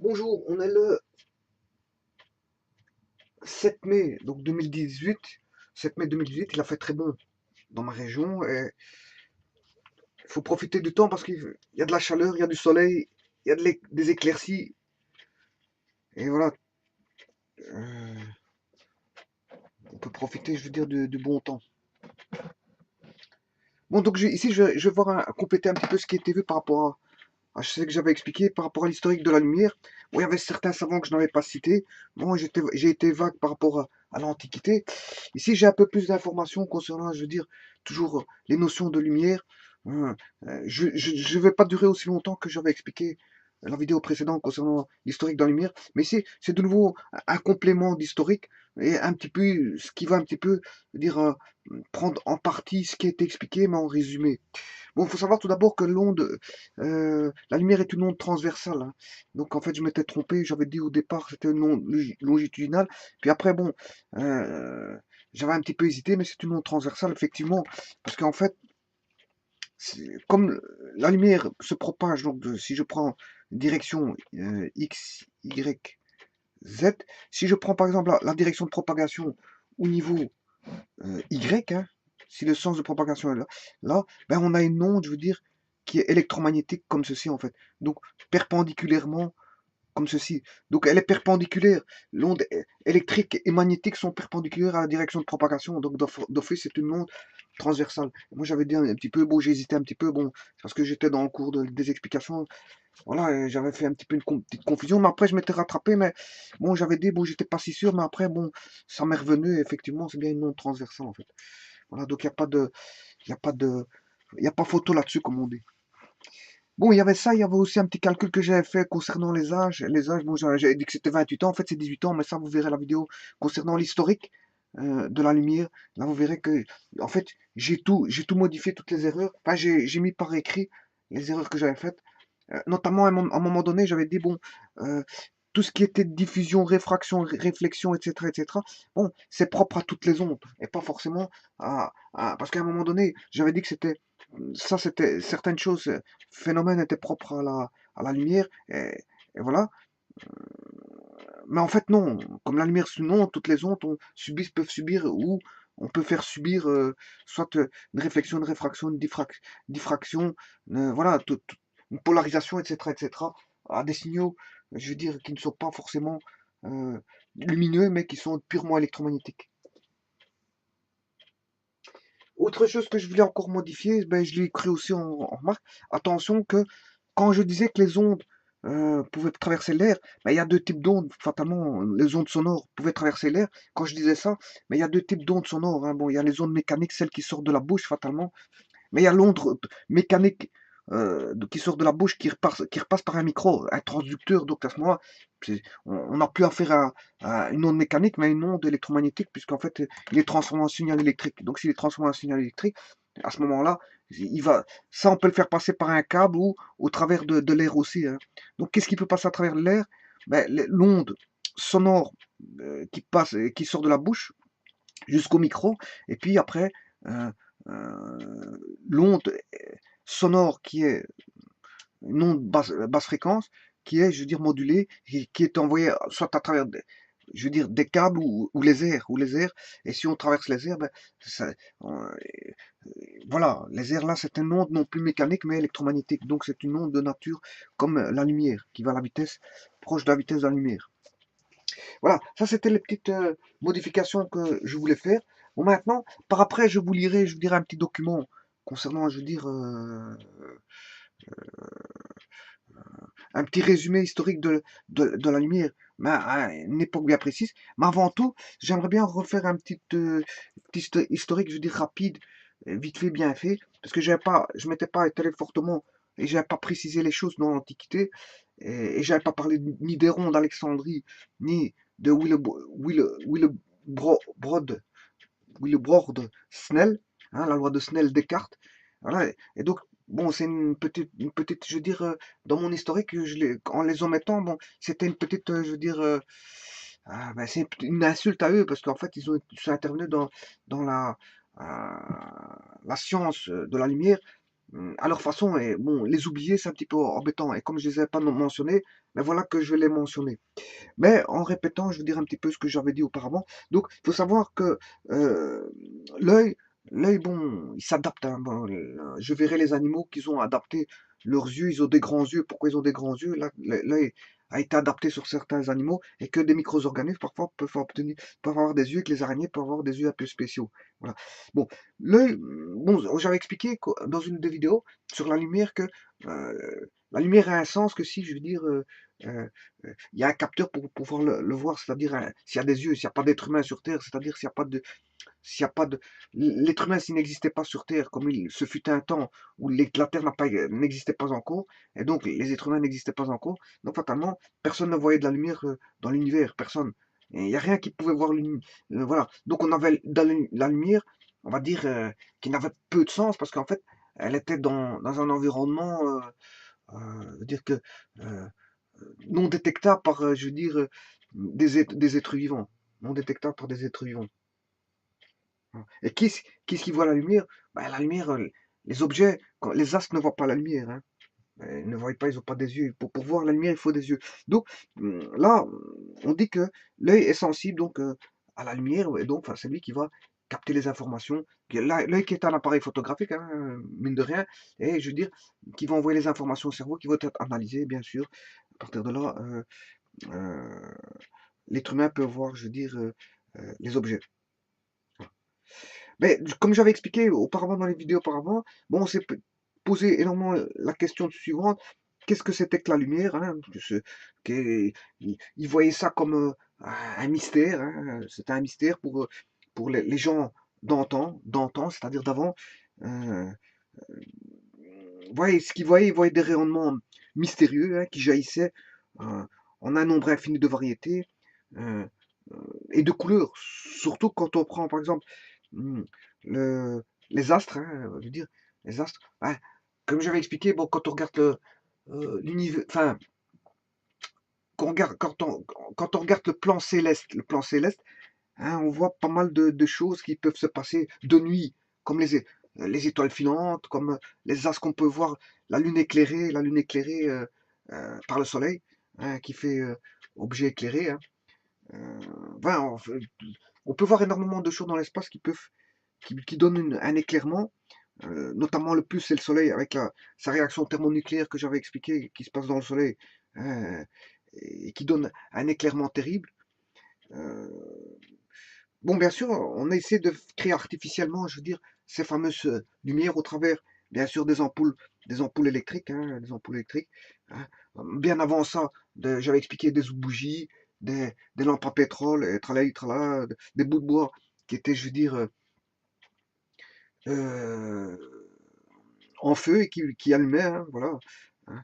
Bonjour, on est le 7 mai donc 2018. 7 mai 2018, il a fait très bon dans ma région et il faut profiter du temps parce qu'il y a de la chaleur, il y a du soleil, il y a des éclaircies et voilà, euh, on peut profiter, je veux dire, du bon temps. Bon, donc ici, je vais voir compléter un petit peu ce qui a été vu par rapport je sais que j'avais expliqué par rapport à l'historique de la lumière. Bon, il y avait certains savants que je n'avais pas cités. Bon, j'ai été vague par rapport à l'Antiquité. Ici, j'ai un peu plus d'informations concernant, je veux dire, toujours les notions de lumière. Euh, je vais pas durer aussi longtemps que j'avais expliqué la vidéo précédente concernant l'historique de la lumière. Mais ici, c'est de nouveau un complément d'historique et un petit peu, ce qui va un petit peu dire, prendre en partie ce qui a été expliqué, mais en résumé. Bon, il faut savoir tout d'abord que la lumière est une onde transversale, hein. Donc en fait, je m'étais trompé, j'avais dit au départ c'était une onde longitudinale. Puis après, bon, euh, j'avais un petit peu hésité, mais c'est une onde transversale, effectivement. Parce qu'en fait, comme la lumière se propage, donc si je prends direction X, Y, Z, si je prends par exemple la direction de propagation au niveau Y, hein, si le sens de propagation est là, ben on a une onde, je veux dire, qui est électromagnétique comme ceci en fait. Donc perpendiculairement comme ceci. Donc elle est perpendiculaire. L'onde électrique et magnétique sont perpendiculaires à la direction de propagation. Donc d'office c'est une onde transversale. Moi j'avais dit un petit peu, bon j'ai hésité un petit peu, bon parce que j'étais dans le cours des explications. Voilà, j'avais fait un petit peu une petite confusion, mais après je m'étais rattrapé, mais bon j'avais dit, bon j'étais pas si sûr, mais après bon ça m'est revenu, et effectivement c'est bien une onde transversale en fait. Voilà, donc il y a pas de, il y a pas photo là-dessus, comme on dit. Bon, il y avait ça, il y avait aussi un petit calcul que j'avais fait concernant les âges. Les âges, bon, j'avais dit que c'était 28 ans, en fait c'est 18 ans, mais ça vous verrez la vidéo concernant l'historique de la lumière. Là vous verrez que, en fait, j'ai tout modifié, toutes les erreurs. Enfin, j'ai mis par écrit les erreurs que j'avais faites. Notamment à un moment donné, j'avais dit, bon, euh, tout ce qui était diffusion, réfraction, réflexion, etc., etc., bon, c'est propre à toutes les ondes, et pas forcément parce qu'à un moment donné, j'avais dit que c'était certaines choses, phénomènes étaient propres à la lumière, et voilà. Mais en fait, non, comme la lumière, non, toutes les ondes peuvent subir, ou on peut faire subir soit une réflexion, une réfraction, diffraction, voilà, une polarisation, etc., etc., à des signaux, je veux dire, qui ne sont pas forcément euh, lumineux, mais qui sont purement électromagnétiques. Autre chose que je voulais encore modifier, ben, je l'ai écrit aussi en remarque. Attention que quand je disais que les ondes pouvaient traverser l'air, ben, il y a deux types d'ondes. Fatalement, les ondes sonores pouvaient traverser l'air. Quand je disais ça, mais il y a deux types d'ondes sonores, hein. Bon, il y a les ondes mécaniques, celles qui sortent de la bouche, fatalement. Mais il y a l'onde mécanique qui sort de la bouche, qui repasse par un micro, un transducteur. Donc à ce moment-là, on n'a plus affaire à une onde mécanique, mais à une onde électromagnétique, puisqu'en fait, il est transformé en signal électrique. Donc s'il est transformé en signal électrique, à ce moment-là, ça on peut le faire passer par un câble ou au travers de l'air aussi, hein. Donc qu'est-ce qui peut passer à travers l'air? Ben, l'onde sonore qui sort de la bouche jusqu'au micro, et puis après, euh, l'onde sonore qui est une onde basse fréquence, qui est, je veux dire, modulée, qui est envoyée soit à travers je veux dire, des câbles ou les airs, et si on traverse les airs, ben, voilà, les airs là, c'est une onde non plus mécanique, mais électromagnétique, donc c'est une onde de nature comme la lumière, qui va à la vitesse, proche de la vitesse de la lumière. Voilà, ça c'était les petites modifications que je voulais faire. Bon, maintenant, par après, je vous dirai un petit document concernant, je veux dire, un petit résumé historique de la lumière, mais à une époque bien précise. Mais avant tout, j'aimerais bien refaire un petit historique, je veux dire, rapide, vite fait, bien fait, parce que je m'étais pas étalé fortement et j'avais pas précisé les choses dans l'Antiquité, et j'avais pas parlé ni d'Héron d'Alexandrie, ni de Willebrord Snell, hein, la loi de Snell-Descartes. Voilà. Et donc, bon, c'est une petite, je veux dire, dans mon historique, en les omettant, bon, c'était une petite, je veux dire, ben, c'est une insulte à eux, parce qu'en fait, ils sont intervenus dans la science de la lumière, à leur façon. Et bon, les oublier, c'est un petit peu embêtant. Et comme je les ai pas mentionnés, ben voilà que je vais les mentionner. Mais en répétant, je veux dire un petit peu ce que j'avais dit auparavant. Donc, il faut savoir que euh, l'œil, l'œil, bon, il s'adapte, hein. Bon, je verrai les animaux qui ont adapté leurs yeux. Ils ont des grands yeux. Pourquoi ils ont des grands yeux? Là, l'œil a été adapté sur certains animaux et que des micro-organismes parfois peuvent avoir des yeux, que les araignées peuvent avoir des yeux un peu spéciaux. Voilà. Bon, l'œil, bon, j'avais expliqué dans une des vidéos sur la lumière que la lumière a un sens que si, je veux dire, euh, il y a un capteur pour pouvoir le voir, c'est-à-dire s'il y a des yeux, s'il n'y a pas d'être humain sur Terre, c'est-à-dire s'il y a pas de, l'être humain s'il n'existait pas sur Terre, comme il ce fut un temps où la Terre n'existait pas encore, et donc les êtres humains n'existaient pas encore, donc fatalement, personne ne voyait de la lumière dans l'univers, personne. Et il n'y a rien qui pouvait voir voilà. Donc on avait la lumière, on va dire, qui n'avait peu de sens, parce qu'en fait, elle était dans un environnement, dire que euh, non détectable par, je veux dire, des êtres vivants. Non détectable par des êtres vivants. Et qu'est-ce qui voit la lumière? Ben, la lumière, les objets, les astres ne voient pas la lumière, hein. Ils ne voient pas, ils n'ont pas des yeux. Pour voir la lumière, il faut des yeux. Donc là, on dit que l'œil est sensible donc à la lumière, et donc enfin, c'est lui qui va capter les informations. L'œil qui est un appareil photographique, hein, mine de rien, et je veux dire, qui va envoyer les informations au cerveau, qui vont être analysées, bien sûr. À partir de là, euh, l'être humain peut voir, je veux dire, les objets. Mais comme j'avais expliqué auparavant dans les vidéos auparavant, bon, on s'est posé énormément la question suivante. Qu'est-ce que c'était que la lumière, hein? Ils voyaient ça comme un mystère, hein. C'était un mystère pour les gens d'antan, c'est-à-dire d'avant. Euh, ce qu'ils voyaient, ils voyaient des rayonnements mystérieux, hein, qui jaillissaient euh, en un nombre infini de variétés euh, et de couleurs. Surtout quand on prend, par exemple, hmm, les astres, hein, je veux dire, les astres. Ouais, comme j'avais expliqué, bon, quand on regarde l'univers, enfin, quand on regarde le plan céleste, hein, on voit pas mal de choses qui peuvent se passer de nuit, comme les étoiles filantes, comme les astres qu'on peut voir, la lune éclairée par le soleil, hein, qui fait objet éclairé, hein. Euh, voilà, on peut voir énormément de choses dans l'espace qui donnent un éclairement. Notamment le plus c'est le soleil avec sa réaction thermonucléaire que j'avais expliqué qui se passe dans le soleil, hein, et qui donne un éclairement terrible. Euh, bon, bien sûr, on essaie de créer artificiellement, je veux dire, ces fameuses lumières au travers, bien sûr, des ampoules électriques, hein, des ampoules électriques, hein. Bien avant ça, j'avais expliqué des bougies, des lampes à pétrole, et tralala, tralala, des bouts de bois qui étaient, je veux dire, euh, en feu et qui allumaient, hein, voilà, hein.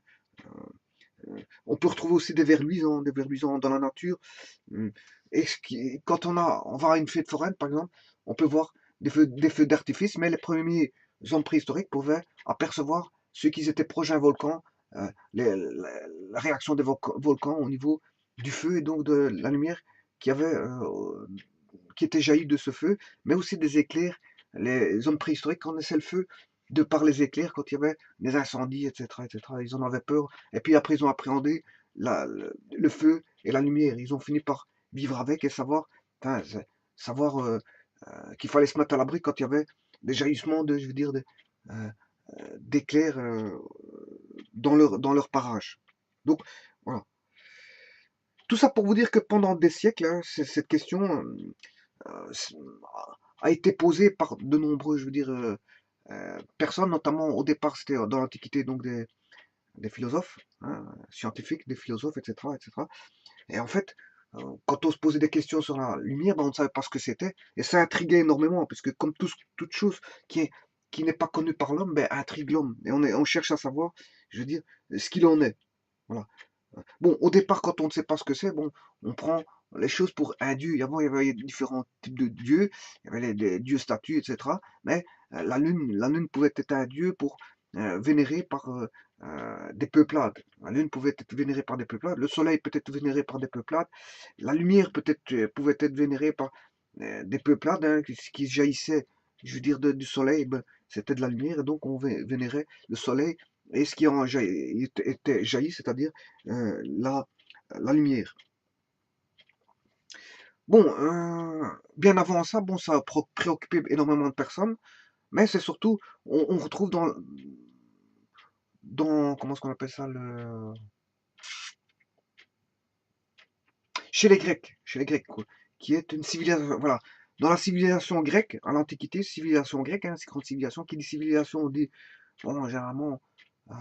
On peut retrouver aussi des vers luisants dans la nature. Hum, Et quand on va à une fête foraine, par exemple, on peut voir des feux d'artifice, mais les premiers hommes préhistoriques pouvaient apercevoir ceux qui étaient proches d'un volcan, la réaction des volcans au niveau du feu et donc de la lumière qui avait, qui était jaillie de ce feu, mais aussi des éclairs. Les hommes préhistoriques connaissaient le feu de par les éclairs quand il y avait des incendies, etc., etc. Ils en avaient peur. Et puis après, ils ont appréhendé le feu et la lumière. Ils ont fini par vivre avec et savoir, enfin, savoir qu'il fallait se mettre à l'abri quand il y avait des jaillissements je veux dire, euh, d'éclairs dans leur parage. Donc, voilà. Tout ça pour vous dire que pendant des siècles, hein, cette question a été posée par de nombreux, je veux dire, personnes, notamment au départ, c'était dans l'Antiquité, donc des philosophes, hein, scientifiques, des philosophes, etc., etc. Et en fait, quand on se posait des questions sur la lumière, ben, on ne savait pas ce que c'était, et ça intriguait énormément, puisque comme toute chose qui n'est pas connue par l'homme, ben, intrigue l'homme, et on cherche à savoir, je veux dire, ce qu'il en est. Voilà. Bon, au départ, quand on ne sait pas ce que c'est, bon, on prend les choses pour un dieu. Avant, il y avait différents types de dieux, il y avait les dieux statues, etc. Mais la lune pouvait être un dieu pour vénéré par des peuplades. La lune pouvait être vénérée par des peuplades. Le soleil peut être vénéré par des peuplades. La lumière pouvait être vénérée par des peuplades, hein, qui jaillissaient, je veux dire, du soleil. Ben, c'était de la lumière, et donc on vénérait le soleil et ce qui en était jailli, c'est-à-dire la lumière. Bon, bien avant ça, bon, ça a préoccupé énormément de personnes, mais c'est surtout, on retrouve comment est-ce qu'on appelle ça, chez les Grecs, quoi, qui est une civilisation, voilà. Dans la civilisation grecque, à l'Antiquité, civilisation grecque, hein, c'est grande civilisation, qui dit civilisation, on dit, bon, généralement, euh,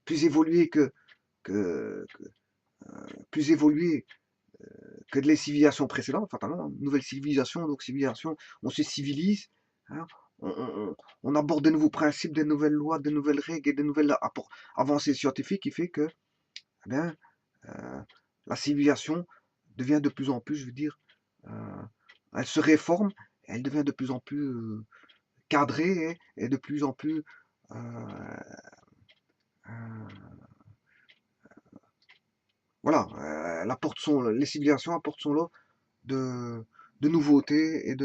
plus évoluée que plus évoluée que les civilisations précédentes, fatalement, nouvelle civilisation, donc civilisation, on se civilise, hein, on aborde de nouveaux principes, des nouvelles lois, des nouvelles règles et des nouvelles avancées scientifiques qui fait que, eh bien, euh, la civilisation devient de plus en plus, je veux dire, elle se réforme, elle devient de plus en plus cadrée et de plus en plus euh, euh, voilà, les civilisations apportent son lot de, de nouveautés et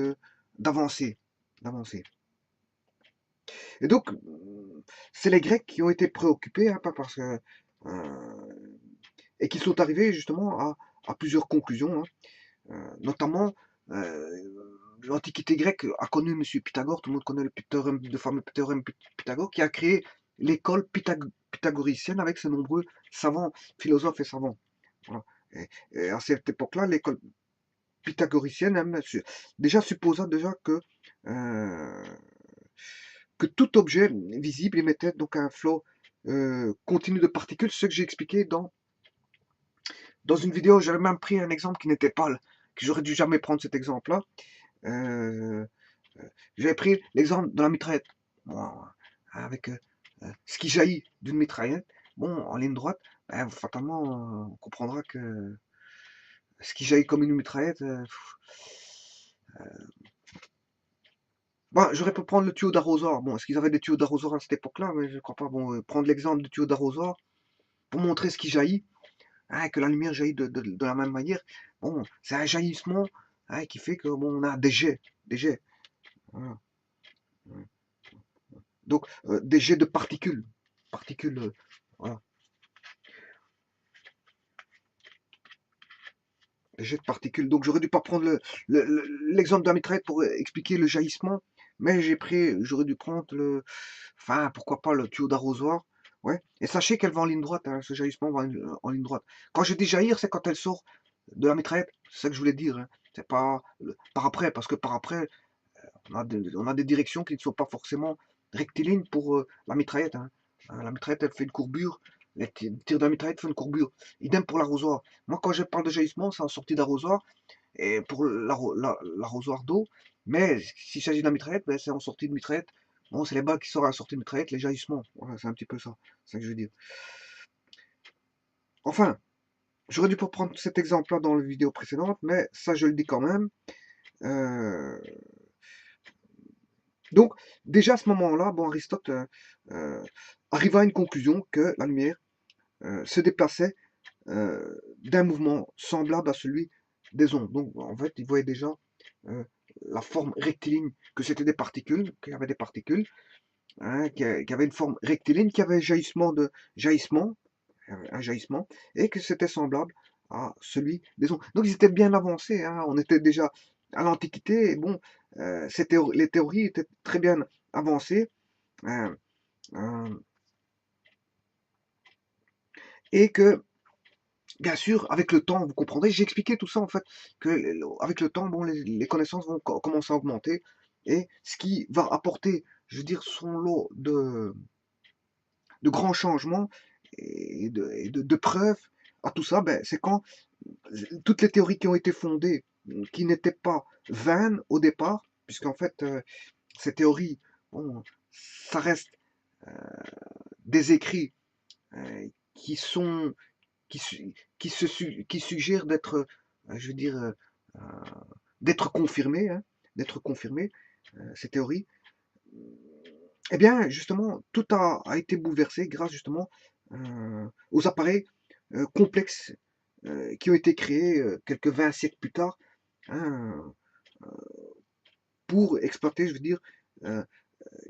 d'avancées, d'avancées. Et donc, c'est les Grecs qui ont été préoccupés, hein, pas parce que, et qui sont arrivés justement à plusieurs conclusions, hein. Notamment, l'Antiquité grecque a connu M. Pythagore, tout le monde connaît le fameux théorème Pythagore, qui a créé l'école pythagoricienne avec ses nombreux savants, philosophes et savants. Voilà. Et à cette époque-là, l'école pythagoricienne hein, déjà supposa déjà euh, que tout objet visible émettait donc un flot continu de particules, ce que j'ai expliqué dans une vidéo. J'avais même pris un exemple qui n'était pas, que j'aurais dû jamais prendre cet exemple-là. Euh, J'avais pris l'exemple de la mitraillette. Bon, avec ce qui jaillit d'une mitraillette, bon, en ligne droite, ben, fatalement, on comprendra que ce qui jaillit comme une mitraillette, bon, j'aurais pu prendre le tuyau d'arrosoir. Bon, est-ce qu'ils avaient des tuyaux d'arrosoir à cette époque-là? Mais je ne crois pas. Bon, prendre l'exemple du tuyau d'arrosoir pour montrer ce qui jaillit, hein, que la lumière jaillit de la même manière. Bon, c'est un jaillissement hein, qui fait que bon, on a des jets, des jets. Voilà. Donc, des jets de particules. Particules, voilà. Des jets de particules. Donc, j'aurais dû pas prendre l'exemple d'un mitraillette pour expliquer le jaillissement, mais j'aurais dû prendre enfin, pourquoi pas le tuyau d'arrosoir. Ouais. Et sachez qu'elle va en ligne droite, hein, ce jaillissement va en ligne droite. Quand je dis jaillir, c'est quand elle sort de la mitraillette. C'est ça que je voulais dire, hein. C'est pas par après, parce que par après, on a des directions qui ne sont pas forcément rectilignes pour la mitraillette, hein. La mitraillette, elle fait une courbure. Les tirs de la mitraillette font une courbure. Idem pour l'arrosoir. Moi, quand je parle de jaillissement, c'est en sortie d'arrosoir et pour l'arrosoir d'eau. Mais s'il s'agit de la mitraillette, ben, c'est en sortie de mitraillette. Bon, c'est les balles qui sortent à la sortie de mitraillette, les jaillissements. Voilà, c'est un petit peu ça. C'est ça que je veux dire. Enfin, j'aurais dû pas prendre cet exemple-là dans la vidéo précédente, mais ça, je le dis quand même. Euh, Donc, déjà à ce moment-là, bon, Aristote euh, arriva à une conclusion que la lumière se déplaçait d'un mouvement semblable à celui des ondes. Donc, en fait, il voyait déjà euh, la forme rectiligne, que c'était des particules, qu'il y avait des particules, hein, qui avaient une forme rectiligne, qui avait un jaillissement, et que c'était semblable à celui des ondes. Donc, ils étaient bien avancés, hein, on était déjà à l'Antiquité, et bon, les théories étaient très bien avancées, euh, euh, et que, bien sûr, avec le temps, vous comprendrez, j'ai expliqué tout ça en fait, que avec le temps, bon, les connaissances vont commencer à augmenter, et ce qui va apporter, je veux dire, son lot de grands changements et de preuves à tout ça, ben, c'est quand toutes les théories qui ont été fondées, qui n'étaient pas vaines au départ, puisqu'en fait, ces théories, bon, ça reste euh, des écrits qui sont qui, qui suggèrent d'être, je veux dire, euh, d'être confirmés, hein, d'être confirmés, ces théories. Eh bien, justement, tout a été bouleversé grâce justement aux appareils complexes qui ont été créés quelques 20 siècles plus tard hein, pour exploiter, je veux dire,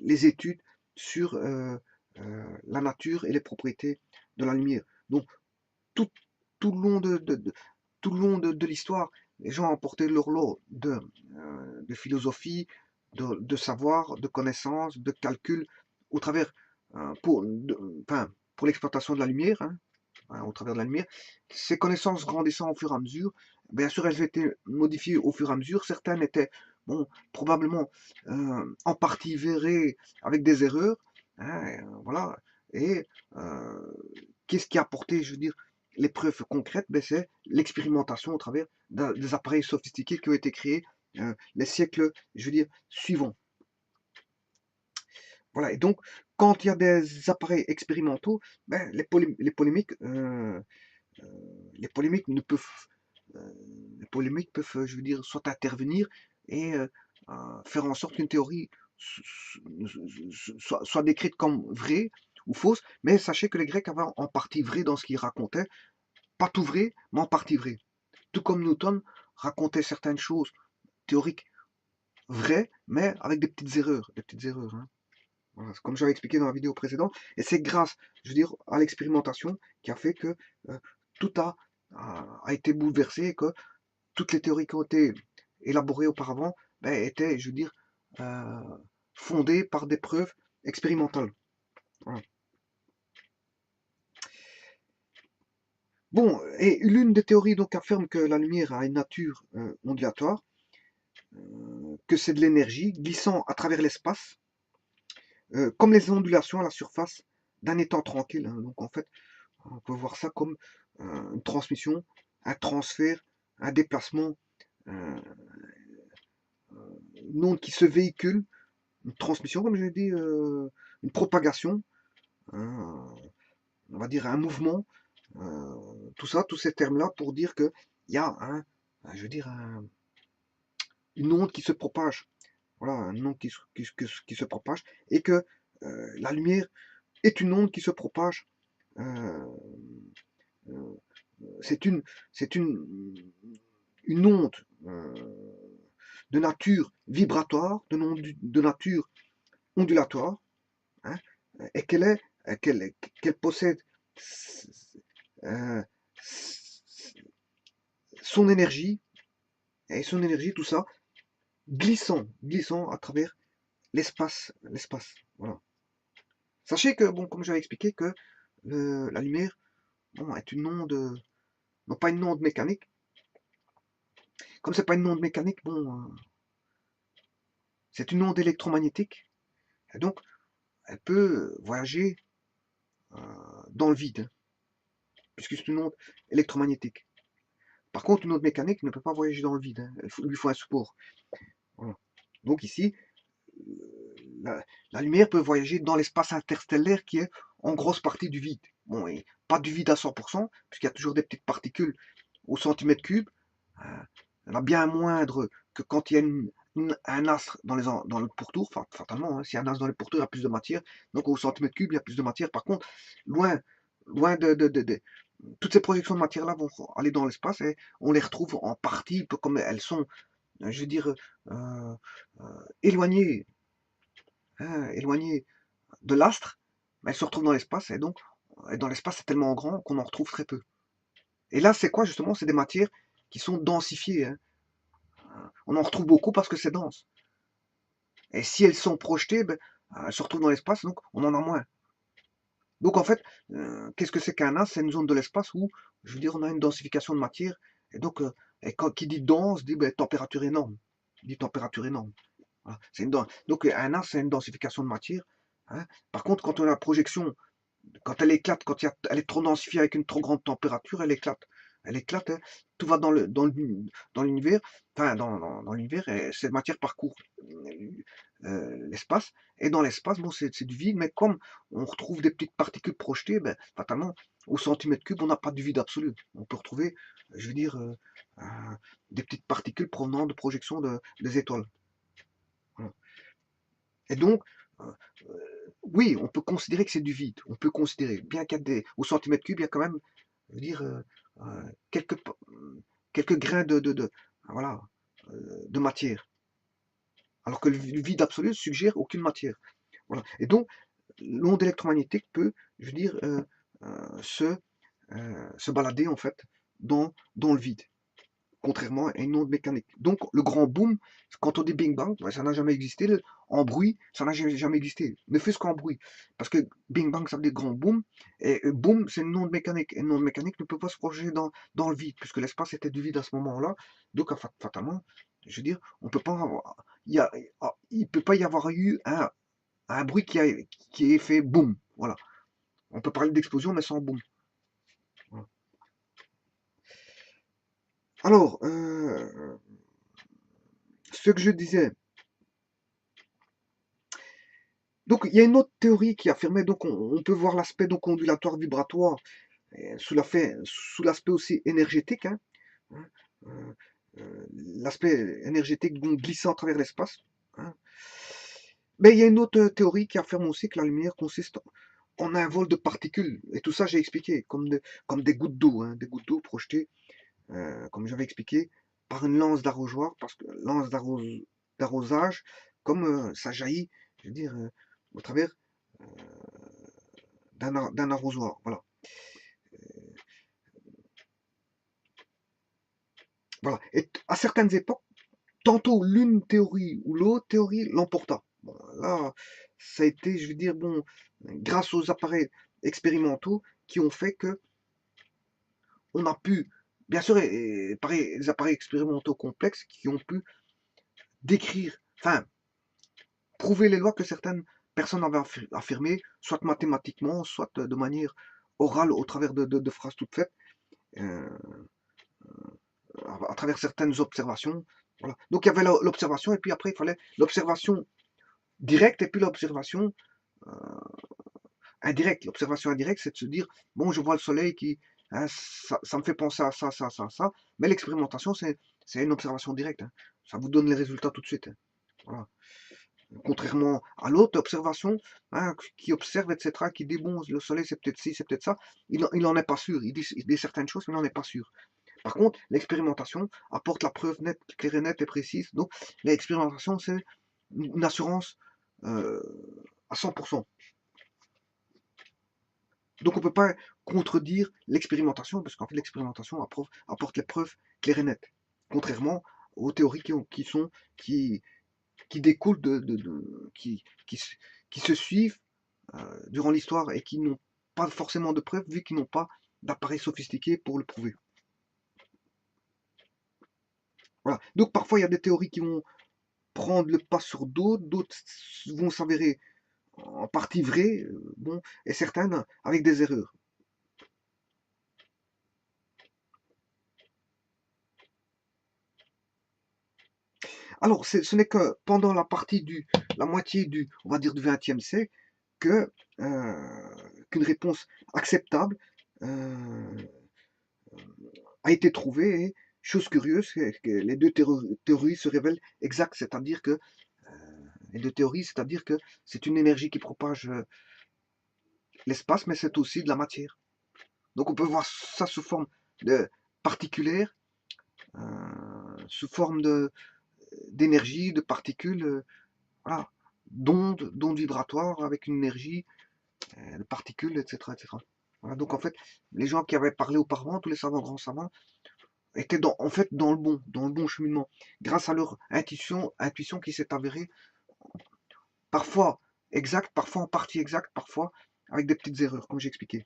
les études sur la nature et les propriétés de la lumière. Donc, tout, tout le long tout le long de l'histoire, les gens ont apporté leur lot de philosophie, de savoir, de connaissances, de calcul, au travers, enfin, pour l'exploitation de la lumière, hein, au travers de la lumière. Ces connaissances grandissant au fur et à mesure, bien sûr, elles ont été modifiées au fur et à mesure. Certaines étaient, bon, probablement en partie vérées avec des erreurs, hein, voilà. Et qu'est-ce qui a apporté, je veux dire, les preuves concrètes? Ben, c'est l'expérimentation au travers des appareils sophistiqués qui ont été créés les siècles, je veux dire, suivants. Voilà. Et donc, quand il y a des appareils expérimentaux, ben, les polémiques ne peuvent, euh, les polémiques peuvent, je veux dire, soit intervenir et faire en sorte qu'une théorie soit décrite comme vraie ou fausse. Mais sachez que les Grecs avaient en partie vrai dans ce qu'ils racontaient, pas tout vrai, mais en partie vrai. Tout comme Newton racontait certaines choses théoriques vraies, mais avec des petites erreurs. Hein. Voilà, comme j'avais expliqué dans la vidéo précédente, et c'est grâce, je veux dire, à l'expérimentation qui a fait que tout a été bouleversé et que toutes les théories qui ont été élaborées auparavant ben, étaient, je veux dire, euh, fondées par des preuves expérimentales. Voilà. Bon, et l'une des théories donc affirme que la lumière a une nature ondulatoire, que c'est de l'énergie glissant à travers l'espace, comme les ondulations à la surface d'un étang tranquille. Hein. Donc en fait, on peut voir ça comme une transmission, un transfert, un déplacement, euh, une onde qui se véhicule, une transmission, comme je l'ai dit, une propagation, hein, on va dire un mouvement, tout ça, tous ces termes-là pour dire qu'il y a je veux dire, une onde qui se propage. Voilà, une onde qui se propage et que la lumière est une onde qui se propage. Euh, euh, c'est une onde de nature vibratoire, de nature ondulatoire, hein, et qu'elle possède euh, son énergie, et son énergie, tout ça, glissant à travers l'espace. Voilà. Sachez que, bon, comme j'avais expliqué, que la lumière bon, est une onde, non pas une onde mécanique. Comme c'est pas une onde mécanique, bon, c'est une onde électromagnétique. Et donc, elle peut voyager dans le vide, puisque c'est une onde électromagnétique. Par contre, une onde mécanique ne peut pas voyager dans le vide. Hein. Il lui faut un support. Voilà. Donc ici, la lumière peut voyager dans l'espace interstellaire qui est en grosse partie du vide. Bon, et pas du vide à 100%, puisqu'il y a toujours des petites particules au centimètre cube. Il y en a bien moindre que quand il y a un astre dans le pourtour, fatalement, hein, s'il y a un astre dans le pourtour, il y a plus de matière. Donc au centimètre cube, il y a plus de matière. Par contre, loin toutes ces projections de matière-là vont aller dans l'espace et on les retrouve en partie, comme elles sont, je veux dire, euh, éloignées, hein, éloignées de l'astre, mais elles se retrouvent dans l'espace et donc dans l'espace c'est tellement grand qu'on en retrouve très peu. Et là, c'est quoi justement? C'est des matières qui sont densifiées. Hein. On en retrouve beaucoup parce que c'est dense. Et si elles sont projetées, ben, elles se retrouvent dans l'espace, donc on en a moins. Donc en fait, qu'est-ce que c'est qu'un as? C'est une zone de l'espace où, je veux dire, on a une densification de matière. Et donc, qui dit dense, dit ben, température énorme. Dit température énorme. Voilà. Donc un as, c'est une densification de matière. Hein. Par contre, quand on a la projection, quand elle éclate, elle est trop densifiée avec une trop grande température, elle éclate. Elle éclate, hein. Tout va dans l'univers, enfin dans l'univers, et cette matière parcourt l'espace. Et dans l'espace, bon, c'est du vide, mais comme on retrouve des petites particules projetées, ben, fatalement, au centimètre cube, on n'a pas de vide absolu. On peut retrouver, je veux dire, des petites particules provenant de projections des étoiles. Voilà. Et donc, euh, oui, on peut considérer que c'est du vide. On peut considérer, bien qu'il y a au centimètre cube, il y a quand même, je veux dire, quelques, quelques grains voilà, de matière. Alors que le vide absolu suggère aucune matière. Voilà. Et donc, l'onde électromagnétique peut, je veux dire, se balader en fait dans le vide, contrairement à une onde mécanique. Donc le grand boom, quand on dit Big Bang, ben, ça n'a jamais existé. En bruit, ça n'a jamais existé. Ne fût-ce qu'en bruit. Parce que Big Bang, ça veut dire grand boom, et boom, c'est une onde mécanique. Et une onde mécanique ne peut pas se projeter dans le vide, puisque l'espace était du vide à ce moment-là. Donc fatalement, je veux dire, on peut pas avoir, il peut pas y avoir eu un bruit qui ait fait boom. Voilà. On peut parler d'explosion, mais sans boom. Voilà. Alors, ce que je disais, donc il y a une autre théorie qui affirmait, donc on peut voir l'aspect donc ondulatoire vibratoire sous l'aspect aussi énergétique, hein, hein, euh, l'aspect énergétique donc glissant à travers l'espace. Hein. Mais il y a une autre théorie qui affirme aussi que la lumière consiste en un vol de particules. Et tout ça, j'ai expliqué, comme des gouttes d'eau, hein, des gouttes d'eau projetées, comme j'avais expliqué, par une lance d'arrosoir, parce que lance d'arrosage, comme ça jaillit, je veux dire, au travers euh, d'un arrosoir. Voilà. Voilà. Et à certaines époques, tantôt l'une théorie ou l'autre théorie l'emporta. Bon, là, ça a été, je veux dire, bon, grâce aux appareils expérimentaux qui ont fait que on a pu, bien sûr, pareil, les appareils expérimentaux complexes qui ont pu décrire, enfin, prouver les lois que certaines personnes avaient affirmées, soit mathématiquement, soit de manière orale au travers de phrases toutes faites, euh, à travers certaines observations. Voilà. Donc il y avait l'observation et puis après il fallait l'observation directe et puis l'observation euh, indirecte. L'observation indirecte, c'est de se dire, bon, je vois le soleil qui, hein, ça me fait penser à ça, ça, ça, ça, mais l'expérimentation, c'est une observation directe. Hein. Ça vous donne les résultats tout de suite. Hein. Voilà. Contrairement à l'autre observation, hein, qui observe, etc., qui dit, bon, le soleil, c'est peut-être ci, c'est peut-être ça, il n'en est pas sûr. Il dit certaines choses, mais il n'en est pas sûr. Par contre, l'expérimentation apporte la preuve nette, claire et nette et précise. Donc, l'expérimentation, c'est une assurance à 100%. Donc, on ne peut pas contredire l'expérimentation, parce qu'en fait, l'expérimentation apporte les preuves claires et nettes. Contrairement aux théories qui, qui découlent qui se suivent durant l'histoire et qui n'ont pas forcément de preuves, vu qu'ils n'ont pas d'appareils sophistiqués pour le prouver. Voilà. Donc parfois il y a des théories qui vont prendre le pas sur d'autres vont s'avérer en partie vraies, bon, et certaines avec des erreurs. Alors ce n'est que pendant la moitié on va dire du XXe siècle, que qu'une réponse acceptable euh, a été trouvée. Et, chose curieuse, que les deux théories se révèlent exactes, c'est-à-dire que les deux théories, c'est-à-dire que c'est une énergie qui propage l'espace, mais c'est aussi de la matière. Donc on peut voir ça sous forme de particulière, sous forme d'énergie, de particules, voilà, d'ondes vibratoires avec une énergie, de particules, etc., etc. Voilà, donc en fait, les gens qui avaient parlé auparavant, tous les savants, grands savants, étaient en fait dans le bon cheminement, grâce à leur intuition qui s'est avérée parfois exacte, parfois en partie exacte, parfois avec des petites erreurs, comme j'ai expliqué.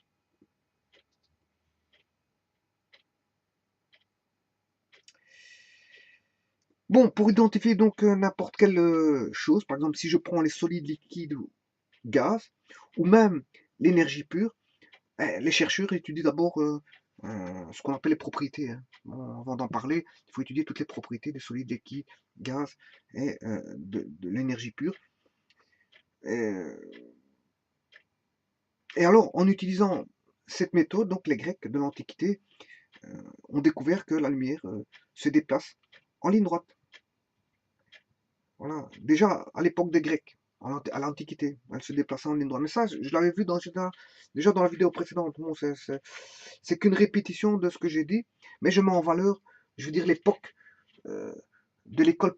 Bon, pour identifier donc n'importe quelle chose, par exemple si je prends les solides liquides ou gaz, ou même l'énergie pure, les chercheurs étudient d'abord ce qu'on appelle les propriétés. Hein. Bon, avant d'en parler, il faut étudier toutes les propriétés des solides liquides, gaz et de l'énergie pure. Et, et alors, en utilisant cette méthode, donc les Grecs de l'Antiquité ont découvert que la lumière se déplace en ligne droite. Voilà. Déjà, à l'époque des Grecs, à l'Antiquité, elle se déplaçait en ligne droite. Mais ça, je l'avais vu déjà dans la vidéo précédente. Bon, c'est qu'une répétition de ce que j'ai dit, mais je mets en valeur, je veux dire, l'époque euh, de l'école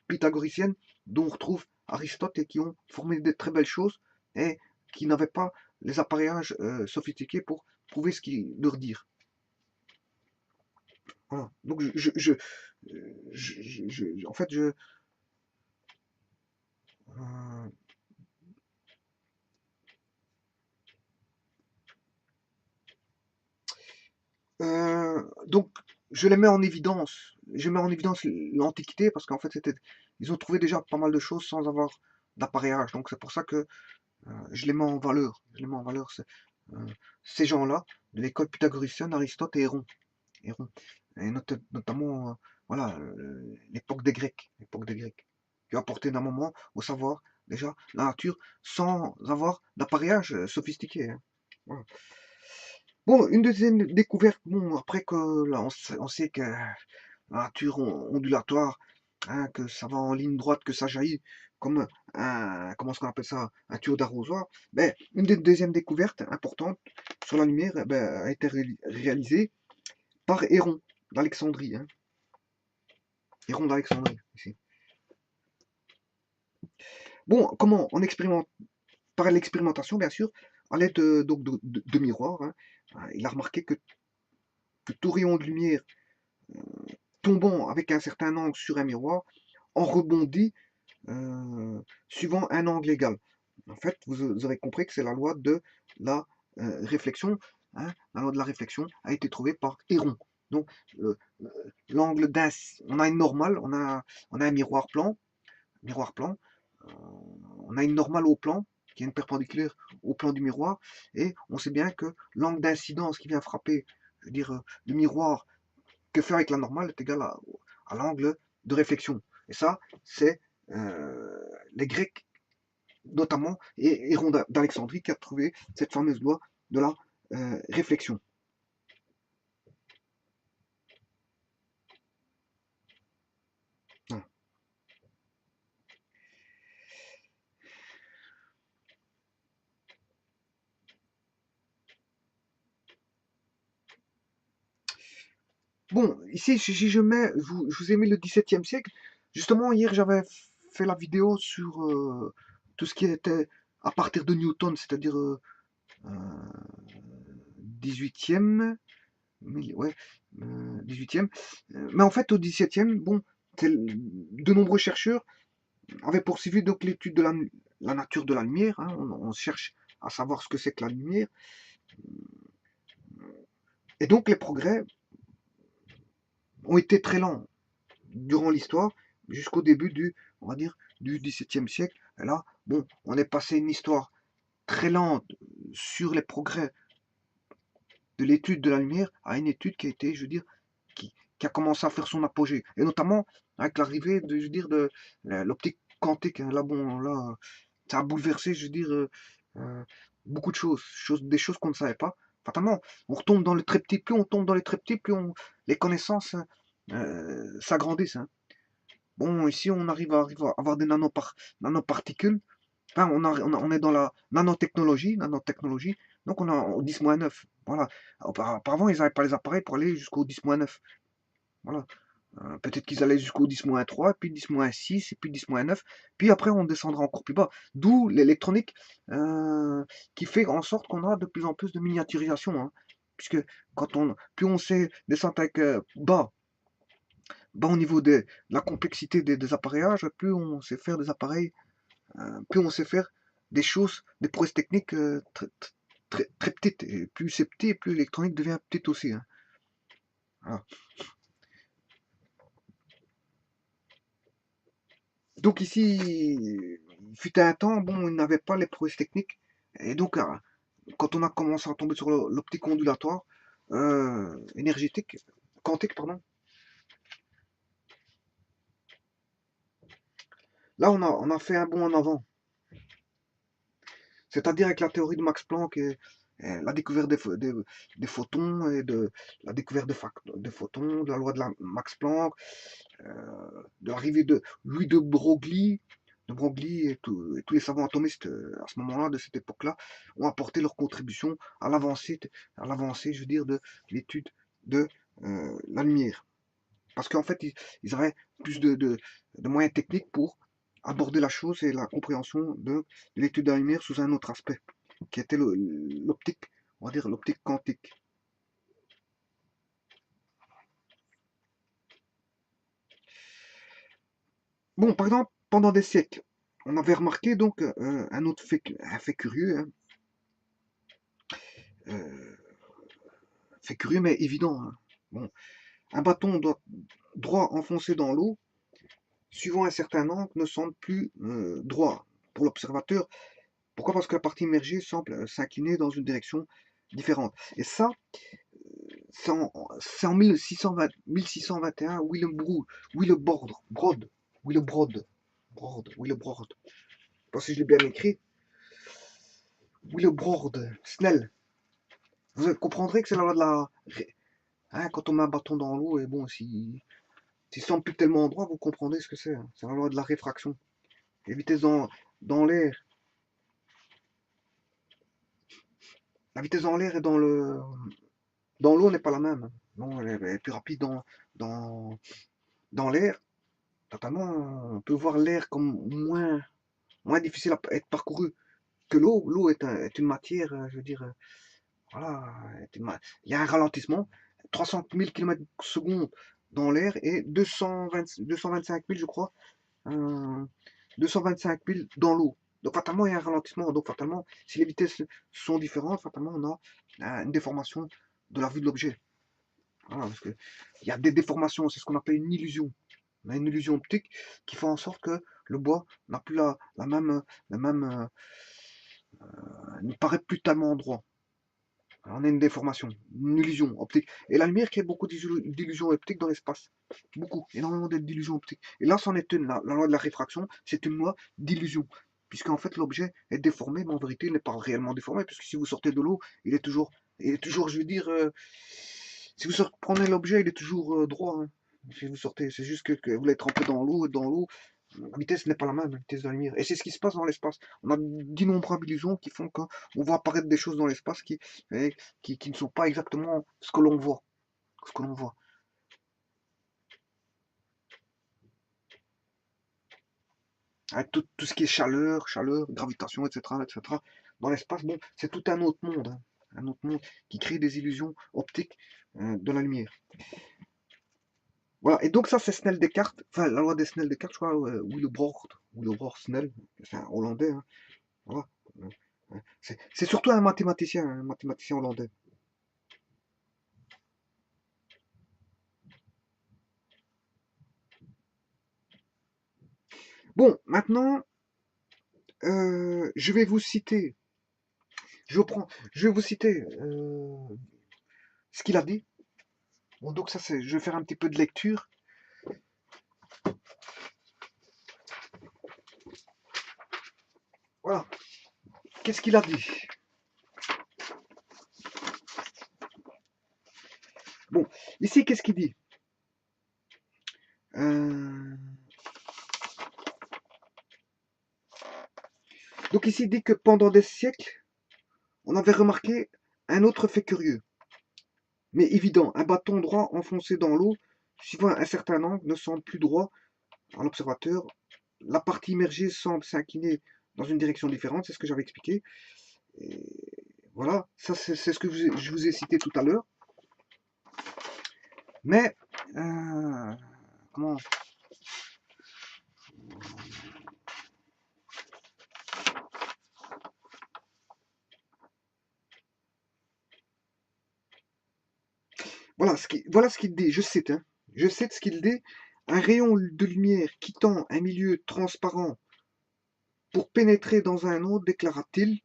pythagoricienne, dont on retrouve Aristote et qui ont formé de très belles choses et qui n'avaient pas les appareillages sophistiqués pour prouver ce qu'ils leur dire. Voilà. Donc en fait, euh, donc je les mets en évidence. Je mets en évidence l'Antiquité parce qu'en fait, ils ont trouvé déjà pas mal de choses sans avoir d'appareillage. Donc c'est pour ça que je les mets en valeur. Je les mets en valeur, euh, ces gens-là, de l'école pythagoricienne, Aristote et Héron. Héron. Et notamment, voilà, l'époque des Grecs. L'époque des Grecs. Qui a apporté d'un moment au savoir, déjà, la nature, sans avoir d'appareillage sophistiqué, hein. Voilà. Bon, une deuxième découverte, bon, après que là, on sait que la nature ondulatoire, hein, que ça va en ligne droite, que ça jaillit comme un, comment est-ce qu'on appelle ça, un tuyau d'arrosoir, ben, une des deuxièmes découvertes importantes sur la lumière ben, a été réalisée par Héron d'Alexandrie, hein. Héron d'Alexandrie, ici. Bon, comment on expérimente? Par l'expérimentation, bien sûr, à l'aide donc de miroirs, hein. Il a remarqué que tout rayon de lumière tombant avec un certain angle sur un miroir en rebondit suivant un angle égal. En fait, vous aurez compris que c'est la loi de la réflexion, hein. La loi de la réflexion a été trouvée par Héron. Donc, l'angle d'un, on a une normale, on a un miroir plan, euh, on a une normale au plan, qui est une perpendiculaire au plan du miroir, et on sait bien que l'angle d'incidence qui vient frapper, je veux dire, le miroir que fait avec la normale est égal à l'angle de réflexion. Et ça, c'est les Grecs, notamment, et Héron d'Alexandrie, qui a trouvé cette fameuse loi de la réflexion. Voilà. Bon, ici, si je mets, je vous ai mis le XVIIe siècle. Justement, hier, j'avais fait la vidéo sur tout ce qui était à partir de Newton, c'est-à-dire 18e, ouais, 18e. Mais en fait, au 17e, bon, de nombreux chercheurs avaient poursuivi donc l'étude de la nature de la lumière, hein. On cherche à savoir ce que c'est que la lumière. Et donc, les progrès ont été très lents durant l'histoire, jusqu'au début on va dire, du XVIIe siècle. Et là, bon, on est passé une histoire très lente sur les progrès de l'étude de la lumière à une étude qui a été, je veux dire, qui a commencé à faire son apogée. Et notamment avec l'arrivée de, je veux dire, de l'optique quantique, hein. Là, bon, là, ça a bouleversé, je veux dire, euh, beaucoup de des choses qu'on ne savait pas. Fatalement, on retombe dans le très petit, plus on tombe dans les très petits, les connaissances s'agrandissent, hein. Bon, ici, on arrive à avoir des nanoparticules. Enfin, on est dans la nanotechnologie. Donc, on est au 10-9. Voilà. Auparavant, ils n'avaient pas les appareils pour aller jusqu'au 10-9. Voilà. Peut-être qu'ils allaient jusqu'au 10-3, puis 10-6, et puis 10-9. Puis après, on descendra encore plus bas. D'où l'électronique qui fait en sorte qu'on a de plus en plus de miniaturisation, hein. Puisque plus on sait descendre avec bas au niveau de la complexité des appareillages, plus on sait faire des appareils, plus on sait faire des choses, des prouesses techniques très petites. Et plus c'est petit, plus l'électronique devient petite aussi, hein. Voilà. Donc ici, il fut un temps, bon, il n'avait pas les prouesses techniques. Et donc, quand on a commencé à tomber sur l'optique ondulatoire, énergétique, quantique, pardon, là, on a fait un bond en avant. C'est-à-dire avec la théorie de Max Planck et la découverte des photons et de la découverte des photons, de la loi de Max Planck, de l'arrivée de Louis de Broglie et tous les savants atomistes à ce moment-là, de cette époque-là, ont apporté leur contribution à l'avancée, je veux dire, de l'étude de la lumière. Parce qu'en fait, ils avaient plus de moyens techniques pour aborder la chose et la compréhension de l'étude de la lumière sous un autre aspect, qui était l'optique, on va dire l'optique quantique. Bon, par exemple, pendant des siècles, on avait remarqué donc un autre fait curieux, hein, fait curieux mais évident, hein. Bon, un bâton droit enfoncé dans l'eau, suivant un certain angle, ne semble plus droit pour l'observateur. Pourquoi? Parce que la partie immergée semble s'incliner dans une direction différente. Et ça, c'est en 1621, Willebrord, je pense que je l'ai bien écrit, Willebrord, Snell. Vous comprendrez que c'est la loi de la... Hein, quand on met un bâton dans l'eau, et bon, s'il semble plus tellement droit, vous comprendrez ce que c'est, hein. C'est la loi de la réfraction. Les vitesses dans l'air. La vitesse dans l'air et dans l'eau n'est pas la même. Non, elle est plus rapide dans l'air. Totalement, on peut voir l'air comme moins difficile à être parcouru que l'eau. L'eau est une matière, je veux dire, voilà, il y a un ralentissement, 300 000 km/s dans l'air et 225 000, je crois, 225 000 dans l'eau. Donc fatalement, il y a un ralentissement. Donc fatalement, si les vitesses sont différentes, fatalement, on a une déformation de la vue de l'objet. Voilà, parce que il y a des déformations, c'est ce qu'on appelle une illusion. On a une illusion optique qui fait en sorte que le bois n'a plus ne paraît plus tellement droit. Alors, on a une déformation, une illusion optique. Et la lumière crée beaucoup d'illusions optiques dans l'espace. Beaucoup, énormément d'illusions optiques. Et là, c'en est une. La loi de la réfraction, c'est une loi d'illusion. Puisqu'en fait, l'objet est déformé, mais en vérité, il n'est pas réellement déformé. Puisque si vous sortez de l'eau, il est toujours, je veux dire, si vous prenez l'objet, il est toujours droit, hein. Si vous sortez, c'est juste que vous l'avez trempé dans l'eau, la vitesse n'est pas la même, la vitesse de la lumière. Et c'est ce qui se passe dans l'espace. On a d'innombrables illusions qui font qu'on voit apparaître des choses dans l'espace qui ne sont pas exactement ce que l'on voit. Ce que l'on voit. Avec tout ce qui est chaleur, gravitation, etc., etc. Dans l'espace, bon, c'est tout un autre monde, hein. Un autre monde qui crée des illusions optiques de la lumière. Voilà, et donc ça c'est Snell-Descartes, enfin la loi des Snell-Descartes, je crois, Willebrord Snell, c'est un Hollandais, hein. Voilà. C'est surtout un mathématicien hollandais. Bon, maintenant, je vais vous citer, je vais vous citer ce qu'il a dit. Bon, donc ça, je vais faire un petit peu de lecture. Voilà. Qu'est-ce qu'il a dit? Bon, ici, qu'est-ce qu'il dit? Donc ici, il dit que pendant des siècles, on avait remarqué un autre fait curieux, mais évident. Un bâton droit enfoncé dans l'eau, suivant un certain angle, ne semble plus droit à l'observateur. La partie immergée semble s'incliner dans une direction différente, c'est ce que j'avais expliqué. Et voilà, ça c'est ce que je vous ai cité tout à l'heure. Mais, comment voilà ce qu'il dit, je cite, hein. Je cite ce qu'il dit. Un rayon de lumière quittant un milieu transparent pour pénétrer dans un autre, déclara-t-il,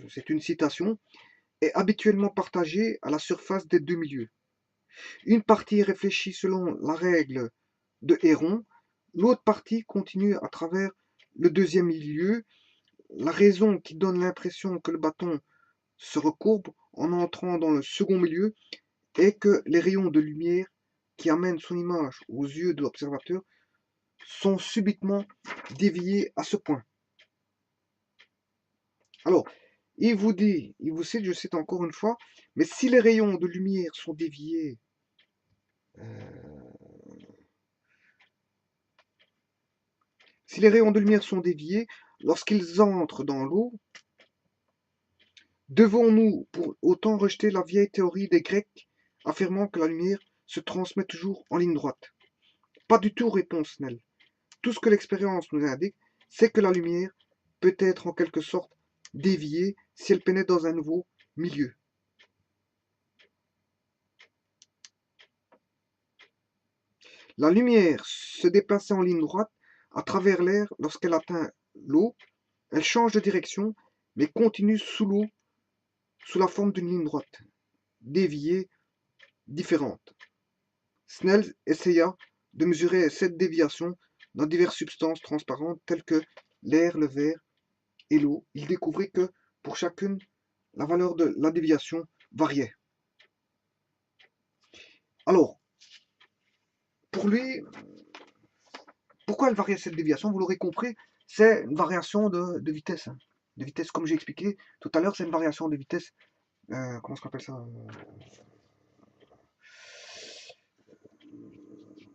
c'est une citation, est habituellement partagé à la surface des deux milieux. Une partie réfléchit selon la règle de Héron, l'autre partie continue à travers le deuxième milieu, la raison qui donne l'impression que le bâton se recourbe en entrant dans le second milieu est que les rayons de lumière qui amènent son image aux yeux de l'observateur sont subitement déviés à ce point. Alors, il vous cite, je cite encore une fois, mais si les rayons de lumière sont déviés Si les rayons de lumière sont déviés, lorsqu'ils entrent dans l'eau, devons-nous pour autant rejeter la vieille théorie des Grecs affirmant que la lumière se transmet toujours en ligne droite? Pas du tout, répond Snell. Tout ce que l'expérience nous indique, c'est que la lumière peut être en quelque sorte déviée si elle pénètre dans un nouveau milieu. La lumière se déplaçait en ligne droite à travers l'air lorsqu'elle atteint l'eau. Elle change de direction, mais continue sous l'eau sous la forme d'une ligne droite, déviée, différente. Snell essaya de mesurer cette déviation dans diverses substances transparentes telles que l'air, le verre et l'eau. Il découvrit que pour chacune, la valeur de la déviation variait. Alors, pour lui, pourquoi elle variait cette déviation? Vous l'aurez compris, c'est une variation de vitesse. De vitesse, comme j'ai expliqué tout à l'heure, c'est une variation de vitesse. Comment est-ce qu'on appelle ça?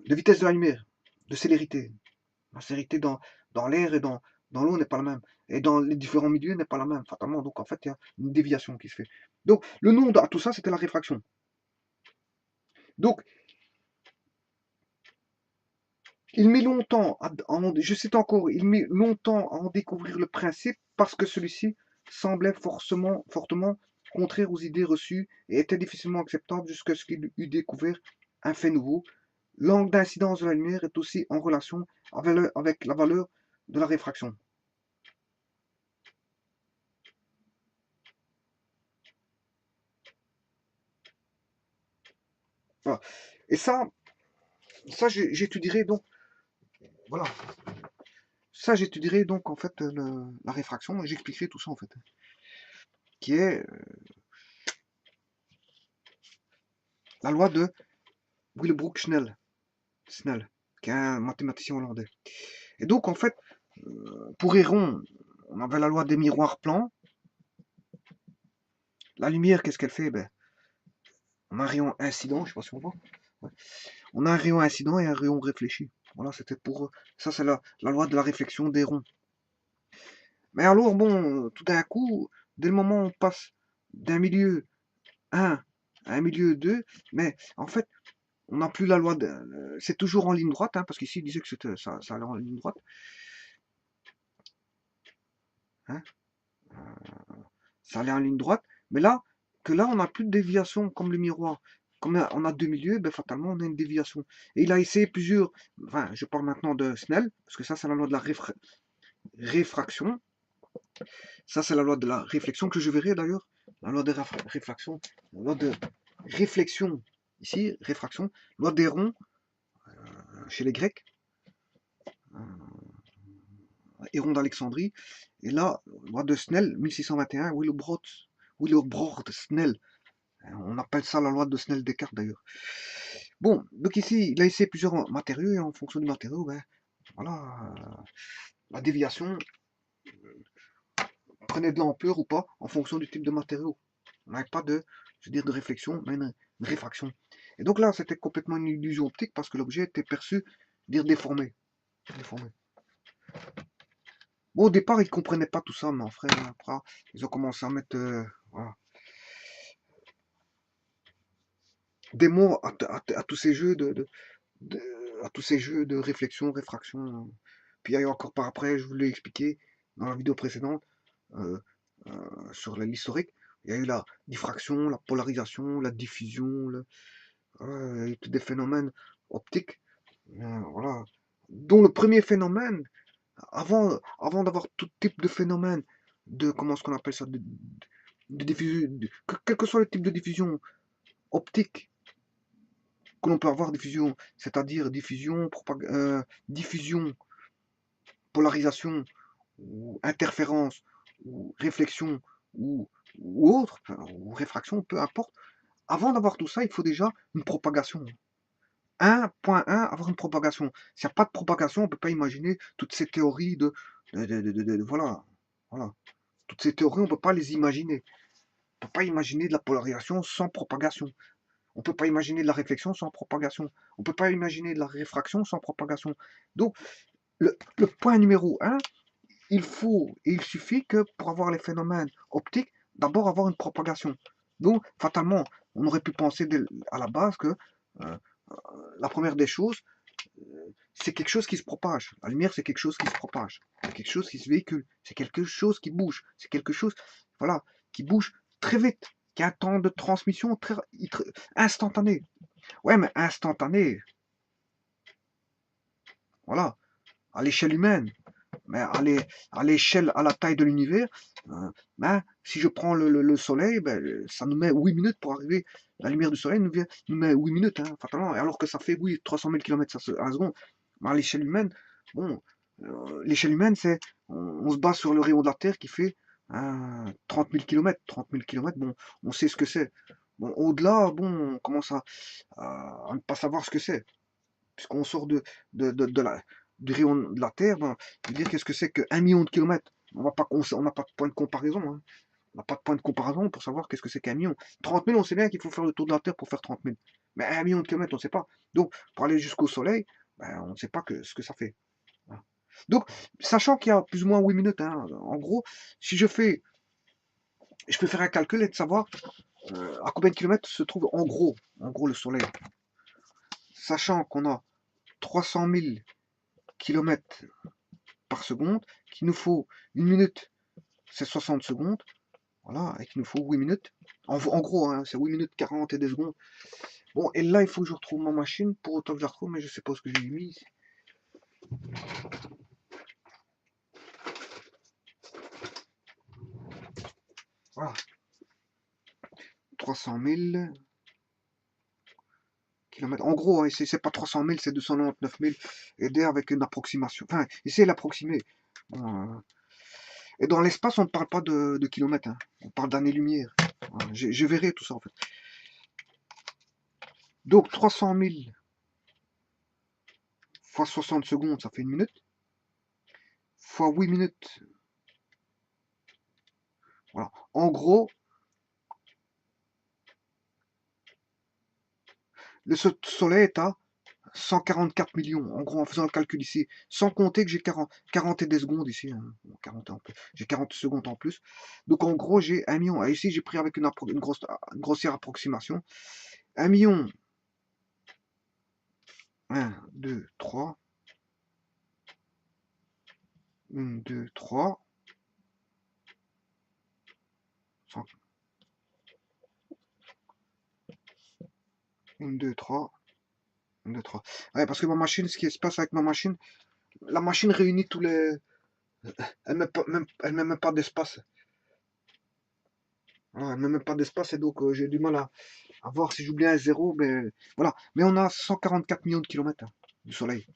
De vitesse de la lumière, de célérité. La célérité dans l'air et dans l'eau n'est pas la même. Et dans les différents milieux n'est pas la même, fatalement. Donc en fait, il y a une déviation qui se fait. Donc le nom à tout ça, c'était la réfraction. Donc, il met longtemps, je cite encore, il met longtemps à en découvrir le principe parce que celui-ci semblait fortement contraire aux idées reçues et était difficilement acceptable jusqu'à ce qu'il eût découvert un fait nouveau. L'angle d'incidence de la lumière est aussi en relation avec la valeur de la réfraction. Voilà. Et ça j'étudierai donc, voilà, ça j'étudierai donc en fait la réfraction et j'expliquerai tout ça en fait, qui est la loi de Wilbroek Snell, qui est un mathématicien hollandais. Et donc en fait, pour Héron, on avait la loi des miroirs plans. La lumière, qu'est-ce qu'elle fait? Ben, on a un rayon incident, je sais pas si on voit. Ouais. On a un rayon incident et un rayon réfléchi. Voilà, c'était pour ça, c'est la loi de la réflexion d'Héron. Mais alors, bon, tout d'un coup, dès le moment où on passe d'un milieu 1 à un milieu 2, mais en fait, on n'a plus la loi de. C'est toujours en ligne droite, hein, parce qu'ici, il disait que ça allait en ligne droite. Hein, ça allait en ligne droite. Mais là, on n'a plus de déviation comme le miroir. Comme on a deux milieux, ben, fatalement, on a une déviation. Et il a essayé plusieurs. Enfin, je parle maintenant de Snell, parce que ça, c'est la loi de la réfraction. Ça, c'est la loi de la réflexion que je verrai d'ailleurs. La loi de réflexion. La loi de réflexion, ici, réfraction. Loi d'Héron, chez les Grecs. Héron d'Alexandrie. Et là, loi de Snell, 1621, Willibrord Snell. On appelle ça la loi de Snell-Descartes d'ailleurs. Bon, donc ici, il a essayé plusieurs matériaux et en fonction du matériau, ben, voilà, la déviation prenait de l'ampleur ou pas en fonction du type de matériau. On n'avait pas de, je veux dire, de réflexion, mais une réfraction. Et donc là, c'était complètement une illusion optique parce que l'objet était perçu, dire déformé. Bon, au départ, ils ne comprenaient pas tout ça, mais après, ils ont commencé à mettre voilà, des mots à tous ces jeux à tous ces jeux de réflexion, réfraction. Puis il y a eu encore par après, je vous l'ai expliqué dans la vidéo précédente, euh, sur l'historique, il y a eu la diffraction, la polarisation, la diffusion, il y a eu tous des phénomènes optiques, voilà. Dont le premier phénomène, avant d'avoir tout type de phénomène, de comment est-ce qu'on appelle ça, de diffusion, quel que soit le type de diffusion optique que l'on peut avoir, diffusion, c'est-à-dire diffusion, polarisation, ou interférence, ou réflexion, ou, ou autre, ou réfraction, peu importe. Avant d'avoir tout ça, il faut déjà une propagation. 1.1, avoir une propagation. S'il n'y a pas de propagation, on ne peut pas imaginer toutes ces théories voilà. Voilà. Toutes ces théories, on ne peut pas les imaginer. On ne peut pas imaginer de la polarisation sans propagation. On ne peut pas imaginer de la réflexion sans propagation. On ne peut pas imaginer de la réfraction sans propagation. Donc, le point numéro un, il suffit que pour avoir les phénomènes optiques, d'abord avoir une propagation. Donc, fatalement, on aurait pu penser à la base que euh, la première des choses, c'est quelque chose qui se propage. La lumière, c'est quelque chose qui se propage. C'est quelque chose qui se véhicule. C'est quelque chose qui bouge. C'est quelque chose, voilà, qui bouge très vite, qui a un temps de transmission instantané. Ouais, mais instantané, voilà, à l'échelle humaine. Mais à l'échelle, à la taille de l'univers, ben, si je prends le soleil, ben, ça nous met 8 minutes pour arriver. La lumière du soleil nous met 8 minutes, hein, fatalement. Alors que ça fait, oui, 300 000 km à la seconde. Mais à l'échelle humaine, bon, l'échelle humaine, on se base sur le rayon de la Terre qui fait 30 000 km. 30 000 km, bon, on sait ce que c'est. Bon, au-delà, bon, on commence à ne pas savoir ce que c'est puisqu'on sort du rayon de la Terre, ben, je veux dire, qu'est-ce que c'est que 1 million de kilomètres? On n'a pas de point de comparaison. Hein. On n'a pas de point de comparaison pour savoir qu'est-ce que c'est qu'1 million. 30 000, on sait bien qu'il faut faire le tour de la Terre pour faire 30 000. Mais 1 million de kilomètres, on ne sait pas. Donc, pour aller jusqu'au Soleil, ben, on ne sait pas ce que ça fait. Voilà. Donc, sachant qu'il y a plus ou moins 8 minutes, hein, en gros, si je peux faire un calcul et de savoir à combien de kilomètres se trouve en gros le Soleil. Sachant qu'on a 300 000 km par seconde, qu'il nous faut 1 minute, c'est 60 secondes, voilà, et qu'il nous faut 8 minutes. En gros, hein, c'est 8 minutes 40 et des secondes. Bon, et là, il faut que je retrouve ma machine, pour autant que je la retrouve, mais je sais pas ce que j'ai mis. Voilà. 300 000 km. En gros, hein, c'est pas 300 000, c'est 299 000. Aider avec une approximation. Enfin, essayez d'approximer. Bon, et dans l'espace, on ne parle pas de kilomètres, hein. On parle d'années-lumière. Voilà, je verrai tout ça, en fait. Donc, 300 000 fois 60 secondes, ça fait 1 minute. Fois 8 minutes. Voilà. En gros, le Soleil est à 144 millions. En gros, en faisant le calcul ici, sans compter que j'ai 40 et des secondes ici. Hein. 40 en plus. J'ai 40 secondes en plus. Donc, en gros, j'ai 1 million. Et ici, j'ai pris avec une grossière approximation. 1 million. 1, 2, 3. 1, 2, 3. 1, 2, 3. 1, 2, 3. Ouais, parce que ma machine, ce qui se passe avec ma machine, la machine réunit tous les. Elle ne met même pas d'espace. Voilà, elle ne met même pas d'espace et donc j'ai du mal à voir si j'oublie un zéro. Mais voilà. Mais on a 144 millions de kilomètres hein, du Soleil.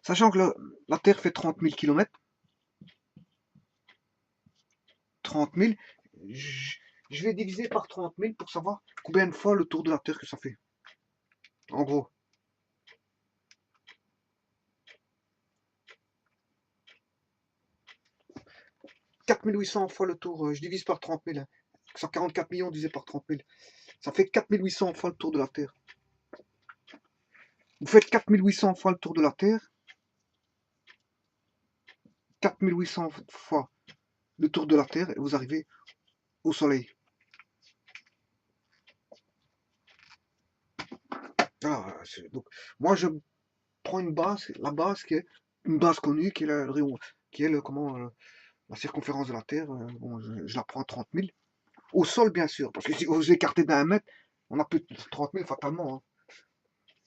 Sachant que la Terre fait 30 000 kilomètres. 30 000. Je vais diviser par 30 000 pour savoir combien de fois le tour de la Terre que ça fait. En gros. 4800 fois le tour, je divise par 30 000. 144 millions divisé par 30 000. Ça fait 4800 fois le tour de la Terre. Vous faites 4800 fois le tour de la Terre. 4800 fois le tour de la Terre et vous arrivez au Soleil. Ah, donc, moi, je prends une base, la base qui est une base connue, qui est le rayon, qui est la circonférence de la Terre. Bon, je la prends à 30 000. Au sol, bien sûr, parce que si vous vous écartez d'1 mètre, on a plus de 30 000 fatalement. Hein.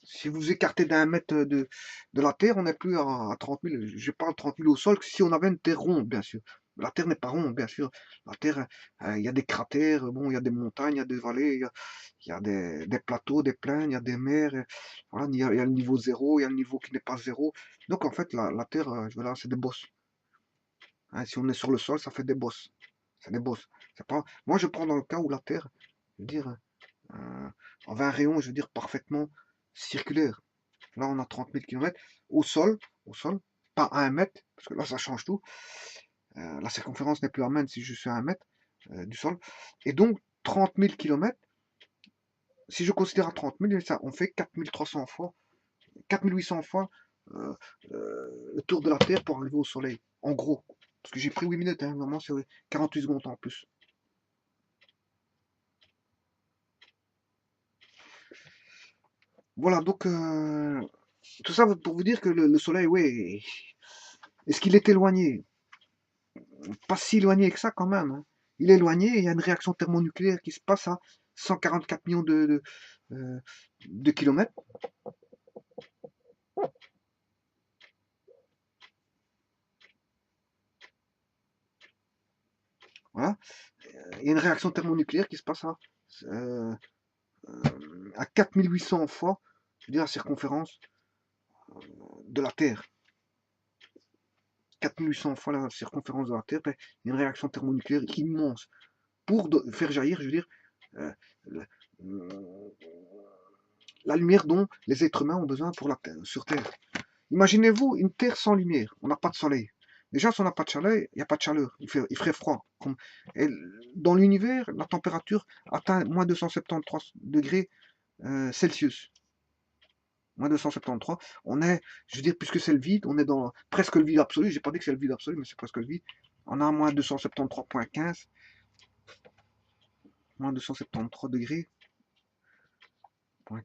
Si vous écartez d'1 mètre de la Terre, on n'est plus à 30 000. Je parle 30 000 au sol, si on avait une Terre ronde, bien sûr. La Terre n'est pas ronde, bien sûr. La Terre, il y a des cratères, bon, il y a des montagnes, il y a des vallées, il y a des plateaux, des plaines, il y a des mers. Voilà, il y a le niveau zéro, il y a le niveau qui n'est pas zéro. Donc en fait, la Terre, voilà, c'est des bosses. Hein, si on est sur le sol, ça fait des bosses. C'est des bosses. C'est pas... Moi, je prends dans le cas où la Terre, je veux dire, en 20 rayons, je veux dire, parfaitement circulaire. Là, on a 30 000 km au sol, pas à 1 mètre, parce que là, ça change tout. La circonférence n'est plus la même si je suis à 1 mètre du sol. Et donc, 30 000 km, si je considère à 30 000, ça, on fait 4300 fois, 4800 fois euh, le tour de la Terre pour arriver au Soleil. En gros. Parce que j'ai pris 8 minutes, hein, normalement c'est 48 secondes en plus. Voilà, donc tout ça pour vous dire que le Soleil, ouais, est-ce qu'il est éloigné? Pas si éloigné que ça quand même, hein. Il est éloigné et il y a une réaction thermonucléaire qui se passe à 144 millions de kilomètres. Voilà. Il y a une réaction thermonucléaire qui se passe euh, à 4800 fois, je veux dire, la circonférence de la Terre. 4800 fois la circonférence de la Terre, ben, il y a une réaction thermonucléaire immense pour faire jaillir, je veux dire, euh, la, la lumière dont les êtres humains ont besoin pour la Terre, sur Terre. Imaginez-vous une Terre sans lumière, on n'a pas de soleil. Déjà, si on n'a pas de chaleur, il n'y a pas de chaleur, il ferait froid. Et dans l'univers, la température atteint moins 273 degrés Celsius. Moins 273. On est, je veux dire, puisque c'est le vide, on est dans presque le vide absolu. J'ai pas dit que c'est le vide absolu, mais c'est presque le vide. On a moins 273,15. Moins 273 degrés.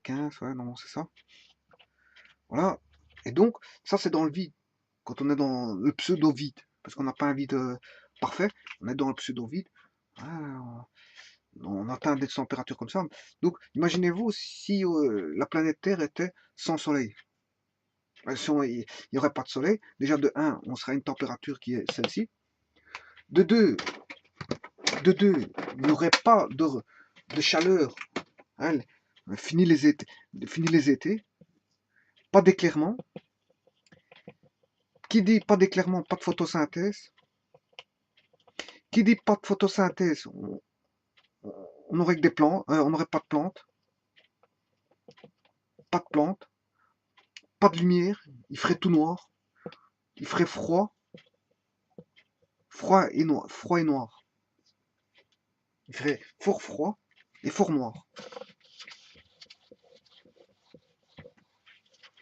15, ouais, non, c'est ça. Voilà. Et donc, ça, c'est dans le vide. Quand on est dans le pseudo-vide. Parce qu'on n'a pas un vide parfait. On est dans le pseudo-vide. Ah, on atteint des températures comme ça. Donc, imaginez-vous si la planète Terre était sans soleil. Si il n'y aurait pas de soleil, déjà de 1, on serait à une température qui est celle-ci. De 2, il n'y aurait pas de chaleur. Hein, fini les étés, pas d'éclairement. Qui dit pas d'éclairement, pas de photosynthèse. Qui dit pas de photosynthèse, on n'aurait que des plantes, on n'aurait pas de plantes, pas de plantes, pas de lumière, il ferait tout noir, il ferait froid, froid et noir. Il ferait fort froid et fort noir.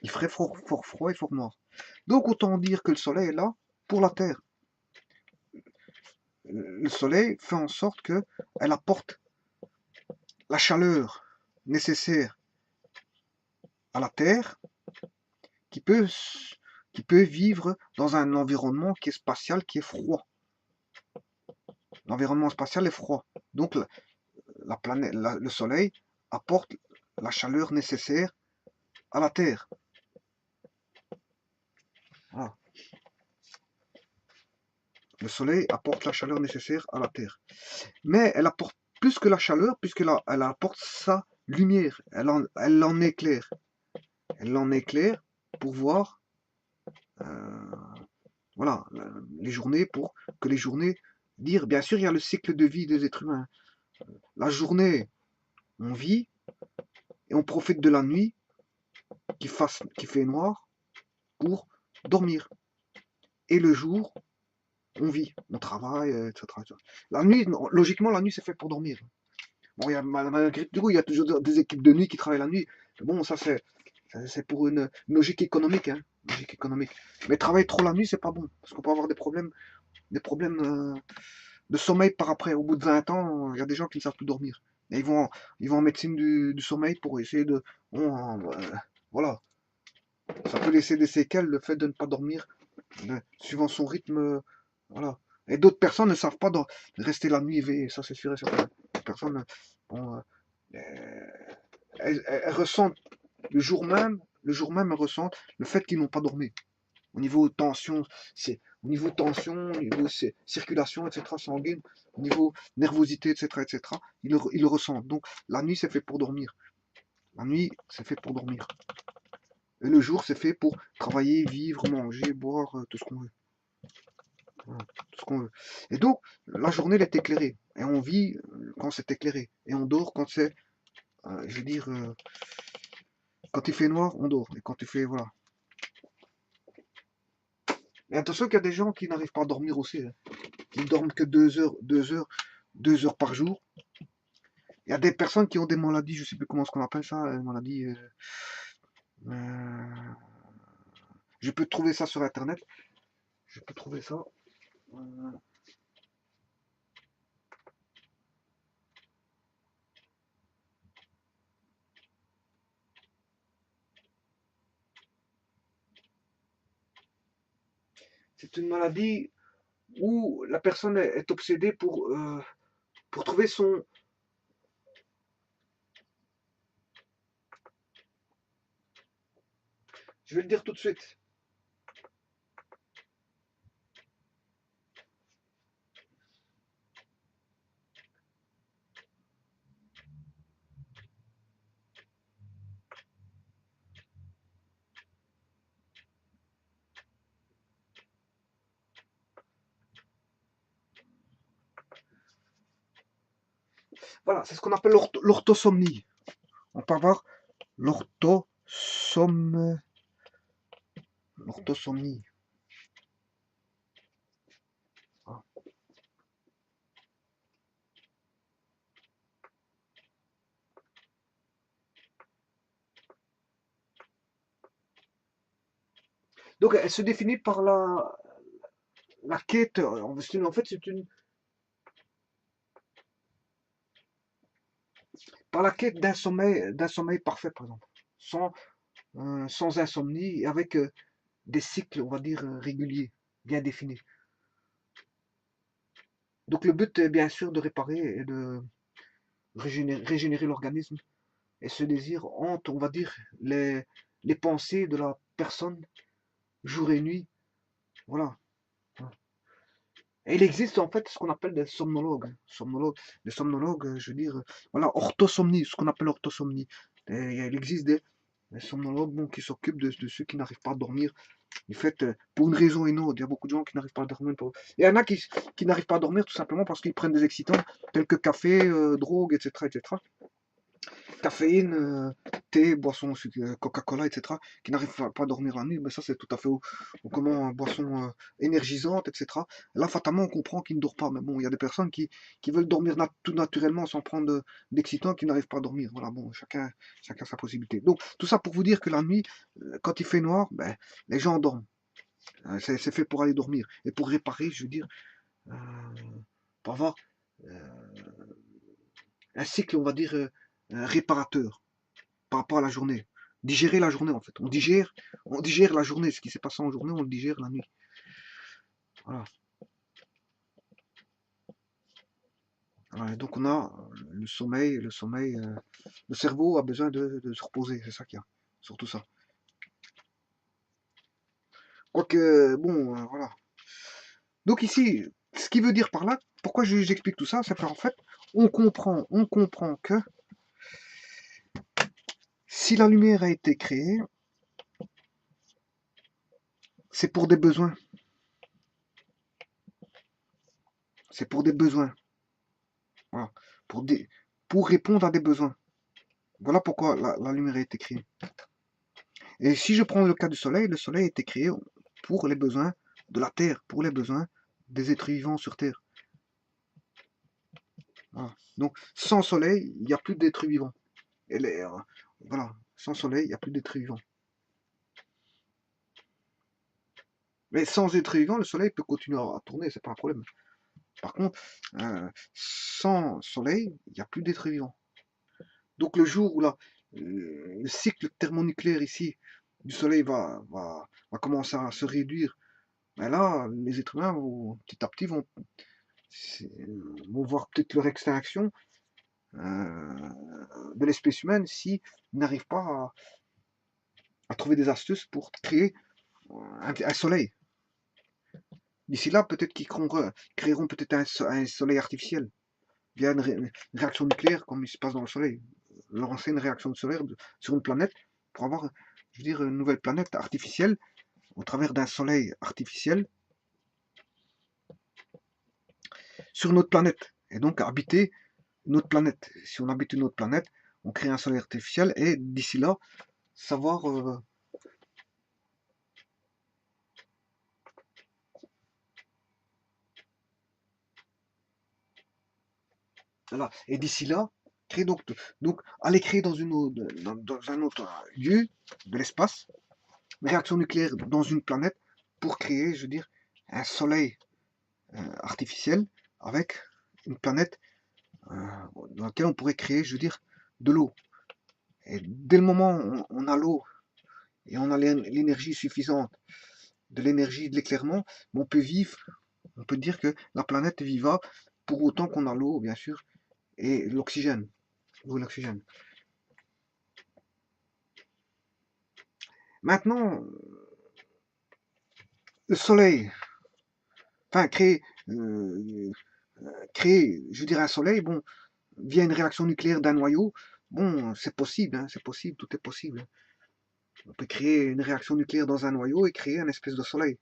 Il ferait fort froid et fort noir. Donc autant dire que le soleil est là pour la Terre. Le soleil fait en sorte qu'elle apporte la chaleur nécessaire à la Terre qui peut, qui peut vivre dans un environnement qui est spatial, qui est froid. L'environnement spatial est froid. Donc la planète, le soleil apporte la chaleur nécessaire à la Terre. Voilà. Le soleil apporte la chaleur nécessaire à la Terre. Mais elle apporte plus que la chaleur, puisqu'elle apporte sa lumière. Elle en éclaire. Elle en éclaire pour voir voilà, les journées, pour que les journées dire, bien sûr, il y a le cycle de vie des êtres humains. La journée, on vit et on profite de la nuit qui fait noir pour dormir. Et le jour, on vit, on travaille, etc. La nuit, logiquement, la nuit, c'est fait pour dormir. Bon, malgré tout, il y a toujours des équipes de nuit qui travaillent la nuit. Bon, ça, c'est pour une logique économique, hein, logique économique. Mais travailler trop la nuit, c'est pas bon, parce qu'on peut avoir des problèmes de sommeil par après. Au bout de 20 ans, il y a des gens qui ne savent plus dormir. Et ils vont en médecine du sommeil pour essayer de... Bon, voilà. Ça peut laisser des séquelles, le fait de ne pas dormir, suivant son rythme. Voilà. Et d'autres personnes ne savent pas rester la nuit éveillée, ça c'est sûr et certain. Les personnes, bon, elles ressentent le jour même, elles ressentent le fait qu'ils n'ont pas dormi. Au niveau tension, au niveau circulation, etc., sanguine, au niveau nervosité, etc., etc., ils le ressentent. Donc la nuit, c'est fait pour dormir. La nuit, c'est fait pour dormir. Et le jour, c'est fait pour travailler, vivre, manger, boire, tout ce qu'on veut. Voilà, tout ce qu'on veut. Et donc, la journée, elle est éclairée. Et on vit quand c'est éclairé. Et on dort quand c'est, je veux dire, quand il fait noir, on dort. Et quand il fait, voilà. Mais attention qu'il y a des gens qui n'arrivent pas à dormir aussi, hein. Qui ne dorment que 2 heures par jour. Il y a des personnes qui ont des maladies, je ne sais plus comment on appelle ça, maladies, Je peux trouver ça sur Internet. Je peux trouver ça. Euh, C'est une maladie où la personne est obsédée pour trouver son... Je vais le dire tout de suite. Voilà, c'est ce qu'on appelle l'orthosomnie. On peut avoir l'orthosomnie. Ah. Donc, elle se définit par la quête. En fait, c'est une par la quête d'un sommeil parfait, par exemple, sans insomnie, et avec des cycles, on va dire, réguliers, bien définis. Donc, le but est bien sûr de réparer et de régénérer l'organisme. Et ce désir hante, on va dire, les pensées de la personne, jour et nuit. Voilà. Et il existe en fait ce qu'on appelle des somnologues. Des somnologues, je veux dire, voilà, orthosomnie, ce qu'on appelle orthosomnie. Et il existe des somnologues bon, qui s'occupent de ceux qui n'arrivent pas à dormir. En fait, pour une raison ou une autre, il y a beaucoup de gens qui n'arrivent pas à dormir. Il y en a qui n'arrivent pas à dormir tout simplement parce qu'ils prennent des excitants tels que café, drogue, etc., etc. Caféine, thé, boisson, Coca-Cola, etc., qui n'arrivent pas à dormir la nuit, mais ça c'est tout à fait comment boisson énergisante, etc. Là, fatalement, on comprend qu'ils ne dorment pas, mais bon, il y a des personnes qui veulent dormir tout naturellement sans prendre d'excitants, qui n'arrivent pas à dormir. Voilà, bon, chacun sa possibilité. Donc, tout ça pour vous dire que la nuit, quand il fait noir, ben, les gens dorment. C'est fait pour aller dormir. Et pour réparer, je veux dire, euh, pour avoir un cycle, on va dire, réparateur par rapport à la journée. Digérer la journée en fait. On digère la journée. Ce qui s'est passé en journée, on le digère la nuit. Voilà. Voilà. Donc on a le sommeil, le cerveau a besoin de se reposer, c'est ça qu'il y a. Surtout ça. Quoique, bon, voilà. Donc ici, ce qui veut dire par là, pourquoi j'explique tout ça, c'est qu'en fait, on comprend que si la lumière a été créée, c'est pour des besoins. C'est pour des besoins. Voilà. Pour, des, pour répondre à des besoins. Voilà pourquoi la lumière a été créée. Et si je prends le cas du le soleil a été créé pour les besoins de la Terre, pour les besoins des êtres vivants sur Terre. Voilà. Donc, sans soleil, il n'y a plus d'êtres vivants. Et voilà, sans soleil, il n'y a plus d'êtres vivants. Mais sans êtres vivants, le soleil peut continuer à tourner, c'est pas un problème. Par contre, sans soleil, il n'y a plus d'êtres vivants. Donc le jour où le cycle thermonucléaire ici du soleil va commencer à se réduire, ben là, les êtres humains petit à petit vont voir peut-être leur extinction de l'espèce humaine s'ils n'arrivent pas à trouver des astuces pour créer un soleil. D'ici là, peut-être qu'ils créeront peut-être un soleil artificiel via une réaction nucléaire comme il se passe dans le soleil. Lancer une réaction solaire sur une planète pour avoir, je veux dire, une nouvelle planète artificielle au travers d'un soleil artificiel sur notre planète. Et donc habiter notre planète. Si on habite une autre planète, on crée un soleil artificiel et d'ici là, savoir... voilà. Et d'ici là, créer donc aller créer dans un autre lieu de l'espace, une réaction nucléaire dans une planète pour créer, je veux dire, un soleil artificiel avec une planète dans laquelle on pourrait créer, je veux dire, de l'eau. Et dès le moment où on a l'eau et on a l'énergie suffisante, de l'énergie de l'éclairement, on peut vivre, on peut dire que la planète est vivable pour autant qu'on a l'eau, bien sûr, et l'oxygène. L'oxygène. Maintenant, le soleil, enfin créer, je dirais un soleil, bon, via une réaction nucléaire d'un noyau, bon, c'est possible, hein, c'est possible, tout est possible. On peut créer une réaction nucléaire dans un noyau et créer un espèce de soleil.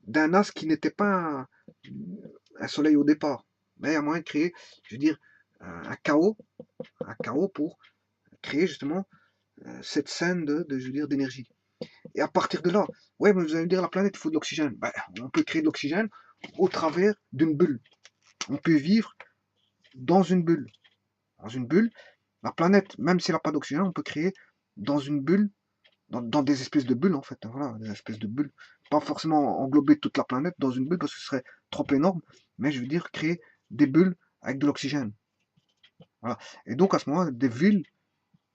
D'un astre qui n'était pas un soleil au départ. Mais il y a moyen de créer, je veux dire, un chaos pour créer justement cette scène je veux dire, d'énergie. Et à partir de là, ouais, mais vous allez me dire, la planète, il faut de l'oxygène. Ben, on peut créer de l'oxygène au travers d'une bulle. On peut vivre dans une bulle. Dans une bulle, la planète, même si elle n'a pas d'oxygène, on peut créer dans une bulle, dans des espèces de bulles en fait. Voilà, des espèces de bulles. Pas forcément englober toute la planète dans une bulle parce que ce serait trop énorme, mais je veux dire créer des bulles avec de l'oxygène. Voilà. Et donc à ce moment-là, des villes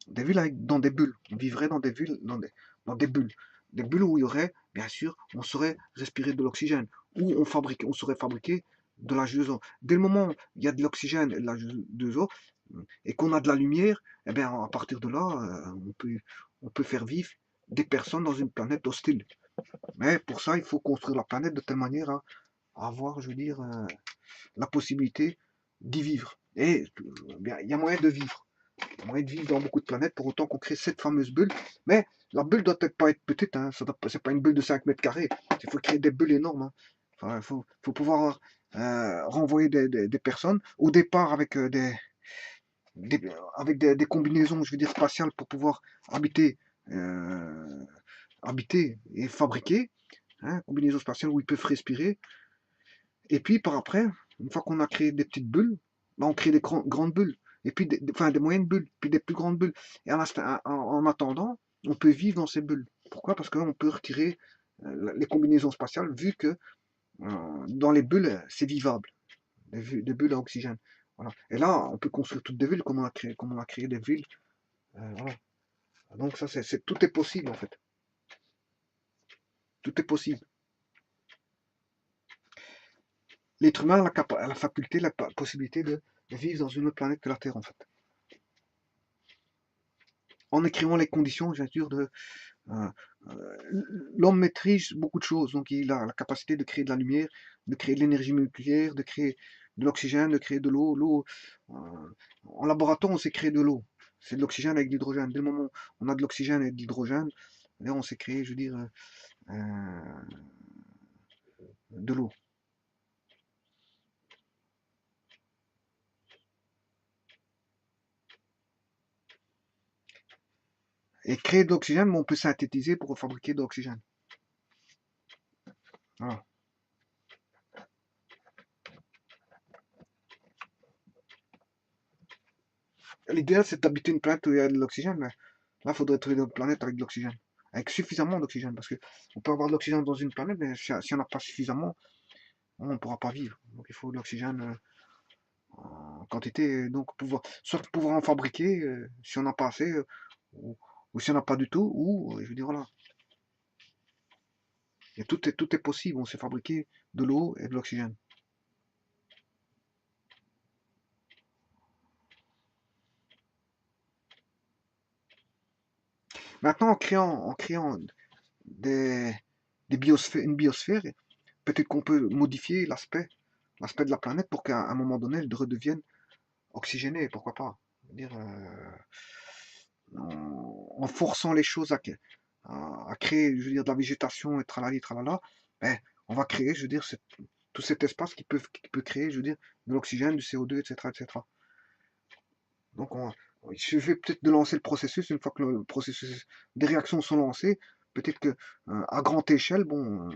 dans des bulles. On vivrait dans des villes, dans des bulles. Des bulles où il y aurait, bien sûr, on saurait respirer de l'oxygène. Où on saurait fabriquer de la H2O. Dès le moment où il y a de l'oxygène et de la H2O, et qu'on a de la lumière, eh bien, à partir de là, on peut faire vivre des personnes dans une planète hostile. Mais pour ça, il faut construire la planète de telle manière à avoir, je veux dire, la possibilité d'y vivre. Et bien, il y a moyen de vivre. Il y a moyen de vivre dans beaucoup de planètes pour autant qu'on crée cette fameuse bulle. Mais la bulle doit peut-être pas être petite, hein. C'est pas une bulle de 5 mètres carrés. Il faut créer des bulles énormes. Hein. Enfin, faut pouvoir renvoyer des personnes au départ avec des combinaisons, je veux dire, spatiales pour pouvoir habiter, euh, habiter et fabriquer, hein, combinaisons spatiales où ils peuvent respirer. Et puis par après, une fois qu'on a créé des petites bulles, ben, on crée des grandes bulles, et puis enfin, des moyennes bulles, puis des plus grandes bulles. Et en attendant, on peut vivre dans ces bulles. Pourquoi? Parce qu'on peut retirer les combinaisons spatiales, vu que dans les bulles, c'est vivable, des bulles à oxygène. Voilà. Et là, on peut construire toutes des villes comme on a créé des villes. Voilà. Donc ça, tout est possible en fait. Tout est possible. L'être humain a la faculté, la possibilité de vivre dans une autre planète que la Terre en fait. En écrivant les conditions, bien sûr, euh, l'homme maîtrise beaucoup de choses. Donc il a la capacité de créer de la lumière, de créer de l'énergie nucléaire, de créer de l'oxygène, de créer de l'eau. En laboratoire, on sait créer de l'eau. C'est de l'oxygène avec de l'hydrogène. Dès le moment où on a de l'oxygène et de l'hydrogène, là on sait créer, je veux dire, de l'eau. Et créer de l'oxygène, on peut synthétiser pour fabriquer de l'oxygène. Voilà. L'idéal, c'est d'habiter une planète où il y a de l'oxygène, mais là, il faudrait trouver une planète avec de l'oxygène. Avec suffisamment d'oxygène, parce que on peut avoir de l'oxygène dans une planète, mais si on n'a pas suffisamment, on ne pourra pas vivre. Donc il faut de l'oxygène en quantité, donc soit pouvoir en fabriquer si on n'a pas assez, ou si on n'a pas du tout, ou je veux dire voilà. Et tout est possible, on sait fabriquer de l'eau et de l'oxygène. Maintenant, en créant des, une biosphère, peut-être qu'on peut modifier l'aspect de la planète pour qu'à un moment donné, elle redevienne oxygénée, pourquoi pas. Dire, en forçant les choses à créer, je veux dire, de la végétation et tralali, tralala, ben, on va créer, je veux dire, tout cet espace qui peut créer, je veux dire, de l'oxygène, du CO2, etc., etc. Donc, il suffit peut-être de lancer le processus. Une fois que le processus des réactions sont lancées, peut-être que à grande échelle, bon,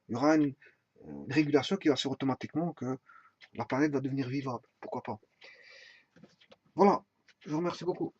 il y aura une régulation qui va se faire automatiquement que la planète va devenir vivable. Pourquoi pas? Voilà, je vous remercie beaucoup.